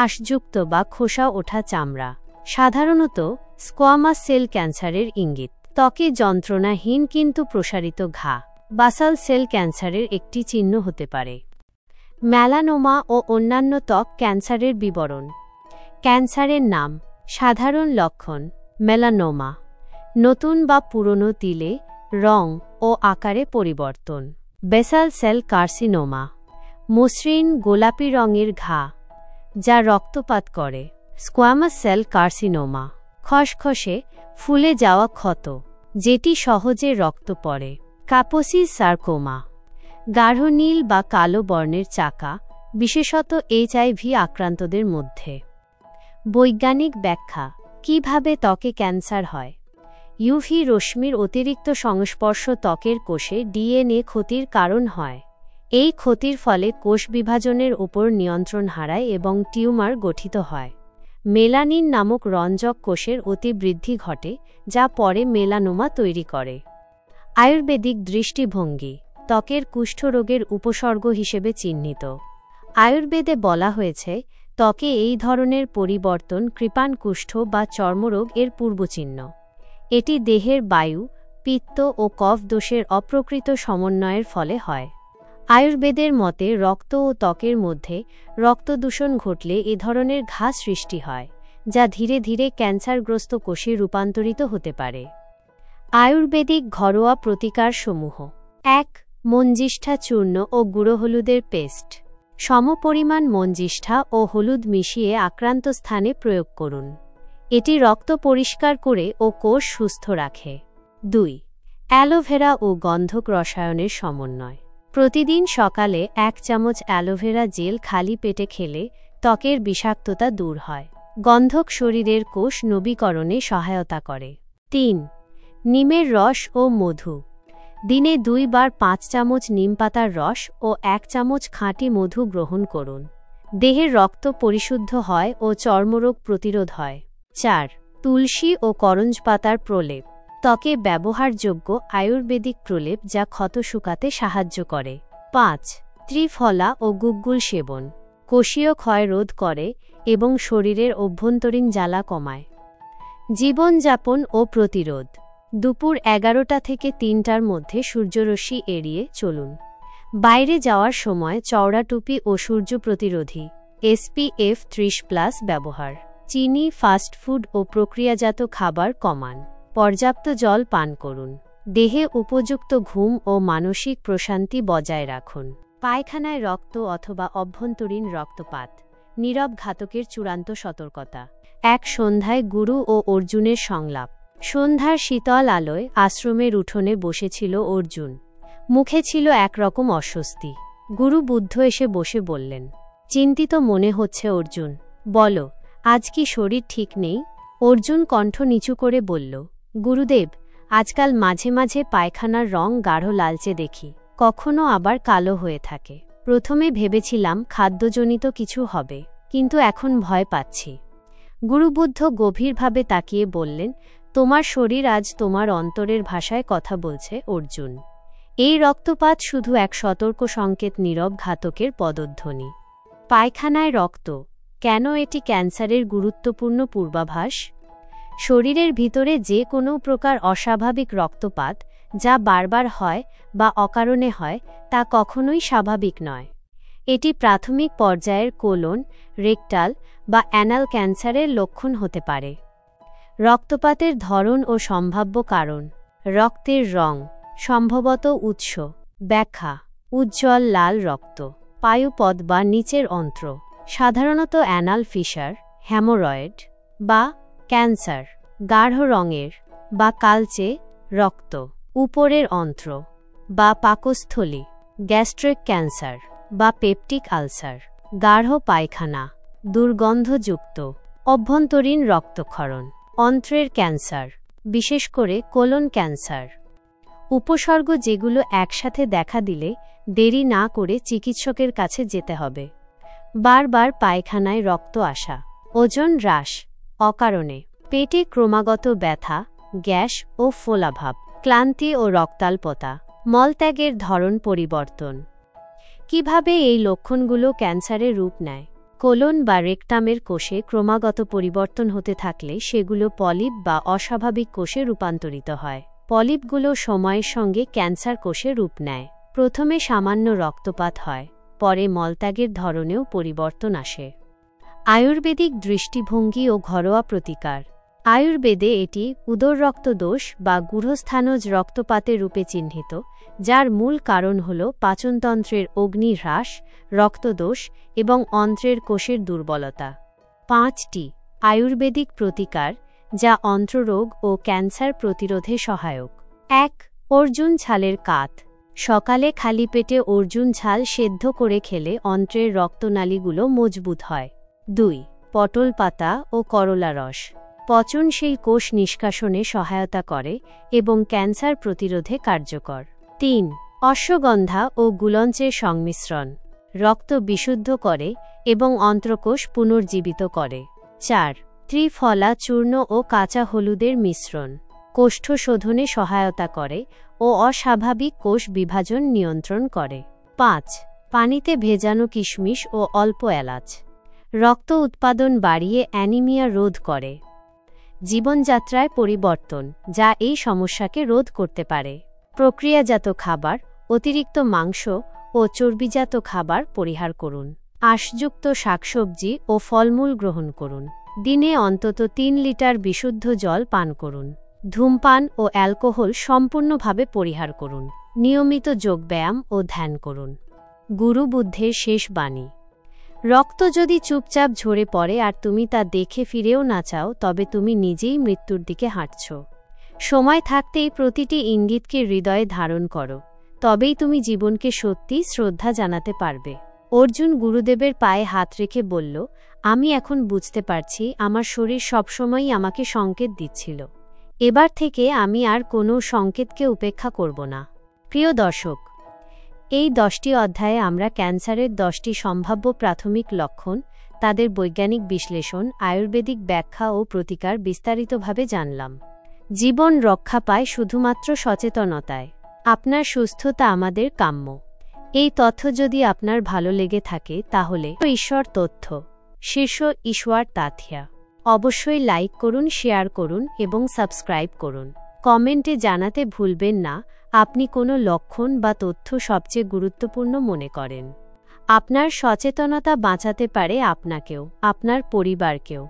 আঁশযুক্ত বা খোসা ওঠা চামড়া সাধারণত স্কোয়ামাস সেল ক্যান্সারের ইঙ্গিত। ত্বকে যন্ত্রণাহীন কিন্তু প্রসারিত ঘা বাসাল সেল ক্যান্সারের একটি চিহ্ন হতে পারে। মেলানোমা ও অন্যান্য ত্বক ক্যান্সারের বিবরণ। ক্যান্সারের নাম। সাধারণ লক্ষণ। মেলানোমা, নতুন বা পুরনো তিলে রং ও আকারে পরিবর্তন। বেসাল সেল কার্সিনোমা, মসৃণ গোলাপি রঙের ঘা যা রক্তপাত করে। স্কোয়ামাস সেল কার্সিনোমা, খসখসে ফুলে যাওয়া ক্ষত যেটি সহজে রক্ত পড়ে। কাপোসিস সার্কোমা, গাঢ় নীল বা কালো বর্ণের চাকা, বিশেষত HIV আক্রান্তদের মধ্যে। বৈজ্ঞানিক ব্যাখ্যা। কিভাবে ত্বকে ক্যান্সার হয়? ইউভি রশ্মির অতিরিক্ত সংস্পর্শ ত্বকের কোষে ডিএনএ ক্ষতির কারণ হয়। এই ক্ষতির ফলে কোষ বিভাজনের উপর নিয়ন্ত্রণ হারায় এবং টিউমার গঠিত হয়। মেলানিন নামক রঞ্জক কোষের অতিবৃদ্ধি ঘটে, যা পরে মেলানোমা তৈরি করে। আয়ুর্বেদিক দৃষ্টিভঙ্গি ত্বকের কুষ্ঠরোগের উপসর্গ হিসেবে চিহ্নিত। আয়ুর্বেদে বলা হয়েছে, ত্বকে এই ধরনের পরিবর্তন কৃপাণ কুষ্ঠ বা চর্মরোগ এর পূর্বচিহ্ন। এটি দেহের বায়ু, পিত্ত ও কফ দোষের অপ্রকৃত সমন্বয়ের ফলে হয়। আয়ুর্বেদের মতে রক্ত ও ত্বকের মধ্যে রক্তদূষণ ঘটলে এ ধরনের ঘা সৃষ্টি হয়, যা ধীরে ধীরে ক্যান্সারগ্রস্ত কোষে রূপান্তরিত হতে পারে। আয়ুর্বেদিক ঘরোয়া প্রতিকারসমূহ: ১. মঞ্জিষ্ঠা চূর্ণ ও গুঁড়ো হলুদের পেস্ট। সমপরিমাণ মঞ্জিষ্ঠা ও হলুদ মিশিয়ে আক্রান্ত স্থানে প্রয়োগ করুন। এটি রক্ত পরিষ্কার করে ও কোষ সুস্থ রাখে। ২. অ্যালোভেরা ও গন্ধক রসায়নের সমন্বয়। প্রতিদিন সকালে ১ চামচ অ্যালোভেরা জেল খালি পেটে খেলে ত্বকের বিষাক্ততা দূর হয়। গন্ধক শরীরের কোষ নবীকরণে সহায়তা করে। ৩. নিমের রস ও মধু। দিনে ২ বার ৫ চামচ নিমপাতার রস ও ১ চামচ খাঁটি মধু গ্রহণ করুন। দেহের রক্ত পরিশুদ্ধ হয় ও চর্মরোগ প্রতিরোধ হয়। ৪. তুলসী ও করঞ্জ পাতার প্রলেপ। ত্বকে ব্যবহারযোগ্য আয়ুর্বেদিক প্রলেপ যা ক্ষত শুকাতে সাহায্য করে। ৫. ত্রিফলা ও গুগ্গুল সেবন। কোষীয় ক্ষয় রোধ করে এবং শরীরের অভ্যন্তরীণ জ্বালা কমায়। জীবনযাপন ও প্রতিরোধ: দুপুর ১১টা থেকে ৩টার মধ্যে সূর্যরশ্মি এড়িয়ে চলুন। বাইরে যাওয়ার সময় চওড়া টুপি ও সূর্য প্রতিরোধী SPF 30+ ব্যবহার। চিনি, ফাস্টফুড ও প্রক্রিয়াজাত খাবার কমান। পর্যাপ্ত জল পান করুন। দেহে উপযুক্ত ঘুম ও মানসিক প্রশান্তি বজায় রাখুন। পায়খানায় রক্ত অথবা অভ্যন্তরীণ রক্তপাত নীরব ঘাতকের চূড়ান্ত সতর্কতা। এক সন্ধ্যায় গুরু ও অর্জুনের সংলাপ। সন্ধ্যার শীতল আলোয় আশ্রমের উঠোনে বসেছিল অর্জুন। মুখে ছিল একরকম অস্বস্তি। গুরু বুদ্ধ এসে বসে বললেন, চিন্তিত মনে হচ্ছে অর্জুন, বলো, আজ কি শরীর ঠিক নেই? অর্জুন কণ্ঠ নিচু করে বলল, গুরুদেব, আজকাল মাঝে মাঝে পায়খানার রং গাঢ় লালচে দেখি, কখনো আবার কালো হয়ে থাকে। প্রথমে ভেবেছিলাম খাদ্যজনিত কিছু হবে, কিন্তু এখন ভয় পাচ্ছি। গুরুবুদ্ধ গভীরভাবে তাকিয়ে বললেন, তোমার শরীর আজ তোমার অন্তরের ভাষায় কথা বলছে অর্জুন। এই রক্তপাত শুধু এক সতর্ক সংকেত, নীরব ঘাতকের পদধ্বনি। পায়খানায় রক্ত, কেন এটি ক্যান্সারের গুরুত্বপূর্ণ পূর্বাভাস? শরীরের ভিতরে যে কোনো প্রকার অস্বাভাবিক রক্তপাত, যা বারবার হয় বা অকারণে হয়, তা কখনোই স্বাভাবিক নয়। এটি প্রাথমিক পর্যায়ের কোলন, রেকটাল বা অ্যানাল ক্যান্সারের লক্ষণ হতে পারে। রক্তপাতের ধরন ও সম্ভাব্য কারণ: রক্তের রং, সম্ভবত উৎস। ব্যাখ্যা: উজ্জ্বল লাল রক্ত, পায়ুপদ বা নিচের অন্ত্র, সাধারণত অ্যানাল ফিশার, হ্যামোরয়েড বা ক্যান্সার। গাঢ় রঙের বা কালচে রক্ত, উপরের অন্ত্র বা পাকস্থলী, গ্যাস্ট্রিক ক্যান্সার বা পেপটিক আলসার। গাঢ় পায়খানা, দুর্গন্ধযুক্ত, অভ্যন্তরীণ রক্তক্ষরণ। অন্ত্রের ক্যান্সার, বিশেষ করে কোলন ক্যান্সার। উপসর্গ যেগুলো একসাথে দেখা দিলে দেরি না করে চিকিৎসকের কাছে যেতে হবে: বারবার পায়খানায় রক্ত আসা, ওজন হ্রাস অকারণে, পেটে ক্রমাগত ব্যথা, গ্যাস ও ফোলাভাব, ক্লান্তি ও রক্তাল্পতা, মলত্যাগের ধরন পরিবর্তন। কিভাবে এই লক্ষণগুলো ক্যান্সারের রূপ নেয়? কোলন বা রেকটামের কোষে ক্রমাগত পরিবর্তন হতে থাকলে সেগুলো পলিপ বা অস্বাভাবিক কোষে রূপান্তরিত হয়। পলিপগুলো সময়ের সঙ্গে ক্যান্সার কোষে রূপ নেয়। প্রথমে সামান্য রক্তপাত হয়, পরে মলত্যাগের ধরনেও পরিবর্তন আসে। আয়ুর্বেদিক দৃষ্টিভঙ্গি ও ঘরোয়া প্রতিকার: আয়ুর্বেদে এটি উদররক্তদোষ বা গূঢ়স্থানজ রক্তপাতের রূপে চিহ্নিত, যার মূল কারণ হল পাচনতন্ত্রের অগ্নি হ্রাস, রক্তদোষ এবং অন্ত্রের কোষের দুর্বলতা। 5টি আয়ুর্বেদিক প্রতিকার যা অন্ত্ররোগ ও ক্যান্সার প্রতিরোধে সহায়ক। ১. অর্জুন ছালের কাত। সকালে খালি পেটে অর্জুন ছাল সেদ্ধ করে খেলে অন্ত্রের রক্তনালীগুলো মজবুত হয়। ২. পটল পাতা ও করলা রস। পচনশীল কোষ নিষ্কাশনে সহায়তা করে এবং ক্যান্সার প্রতিরোধে কার্যকর। ৩. অশ্বগন্ধা ও গুলঞ্চের সংমিশ্রণ রক্ত বিশুদ্ধ করে এবং অন্ত্রকোষ পুনর্জীবিত করে। ৪. ত্রিফলা চূর্ণ ও কাঁচা হলুদের মিশ্রণ কোষ্ঠশোধনে সহায়তা করে ও অস্বাভাবিক কোষ বিভাজন নিয়ন্ত্রণ করে। ৫. পানিতে ভেজানো কিশমিশ ও অল্প এলাচ রক্ত উৎপাদন বাড়িয়ে অ্যানিমিয়া রোধ করে। জীবনযাত্রায় পরিবর্তন যা এই সমস্যাকে রোধ করতে পারে। প্রক্রিয়াজাত খাবার, অতিরিক্ত মাংস ও চর্বিজাত খাবার পরিহার করুন। আঁশযুক্ত শাকসবজি ও ফলমূল গ্রহণ করুন। দিনে অন্তত ৩ লিটার বিশুদ্ধ জল পান করুন। ধূমপান ও অ্যালকোহল সম্পূর্ণভাবে পরিহার করুন। নিয়মিত যোগব্যায়াম ও ধ্যান করুন। গুরু বুদ্ধের শেষ বাণী। রক্ত যদি চুপচাপ ঝরে পড়ে আর তুমি তা দেখে ফিরেও না চাও, তবে তুমি নিজেই মৃত্যুর দিকে হাঁটছ। সময় থাকতেই প্রতিটি ইঙ্গিতকে হৃদয়ে ধারণ করো, তবেই তুমি জীবনকে সত্যি শ্রদ্ধা জানাতে পারবে। অর্জুন গুরুদেবের পায়ে হাত রেখে বলল, আমি এখন বুঝতে পারছি আমার শরীর সবসময়ই আমাকে সংকেত দিচ্ছিল। এবার থেকে আমি আর কোনো সংকেতকে উপেক্ষা করব না। প্রিয় দর্শক, এই 10টি অধ্যায়ে আমরা ক্যান্সারের 10টি সম্ভাব্য প্রাথমিক লক্ষণ, তাদের বৈজ্ঞানিক বিশ্লেষণ, আয়ুর্বেদিক ব্যাখ্যা ও প্রতিকার বিস্তারিতভাবে জানলাম। জীবন রক্ষা পায় শুধুমাত্র সচেতনতায়। আপনার সুস্থতা আমাদের কাম্য। এই তথ্য যদি আপনার ভালো লেগে থাকে তাহলে ঈশ্বর তথ্য শীর্ষ ঈশ্বর তাথিয়া অবশ্যই লাইক করুন, শেয়ার করুন এবং সাবস্ক্রাইব করুন। কমেন্টে জানাতে ভুলবেন না আপনি কোনো লক্ষণ বা তথ্য সবচেয়ে গুরুত্বপূর্ণ মনে করেন। আপনার সচেতনতা বাঁচাতে পারে আপনাকেও, আপনার পরিবারকেও।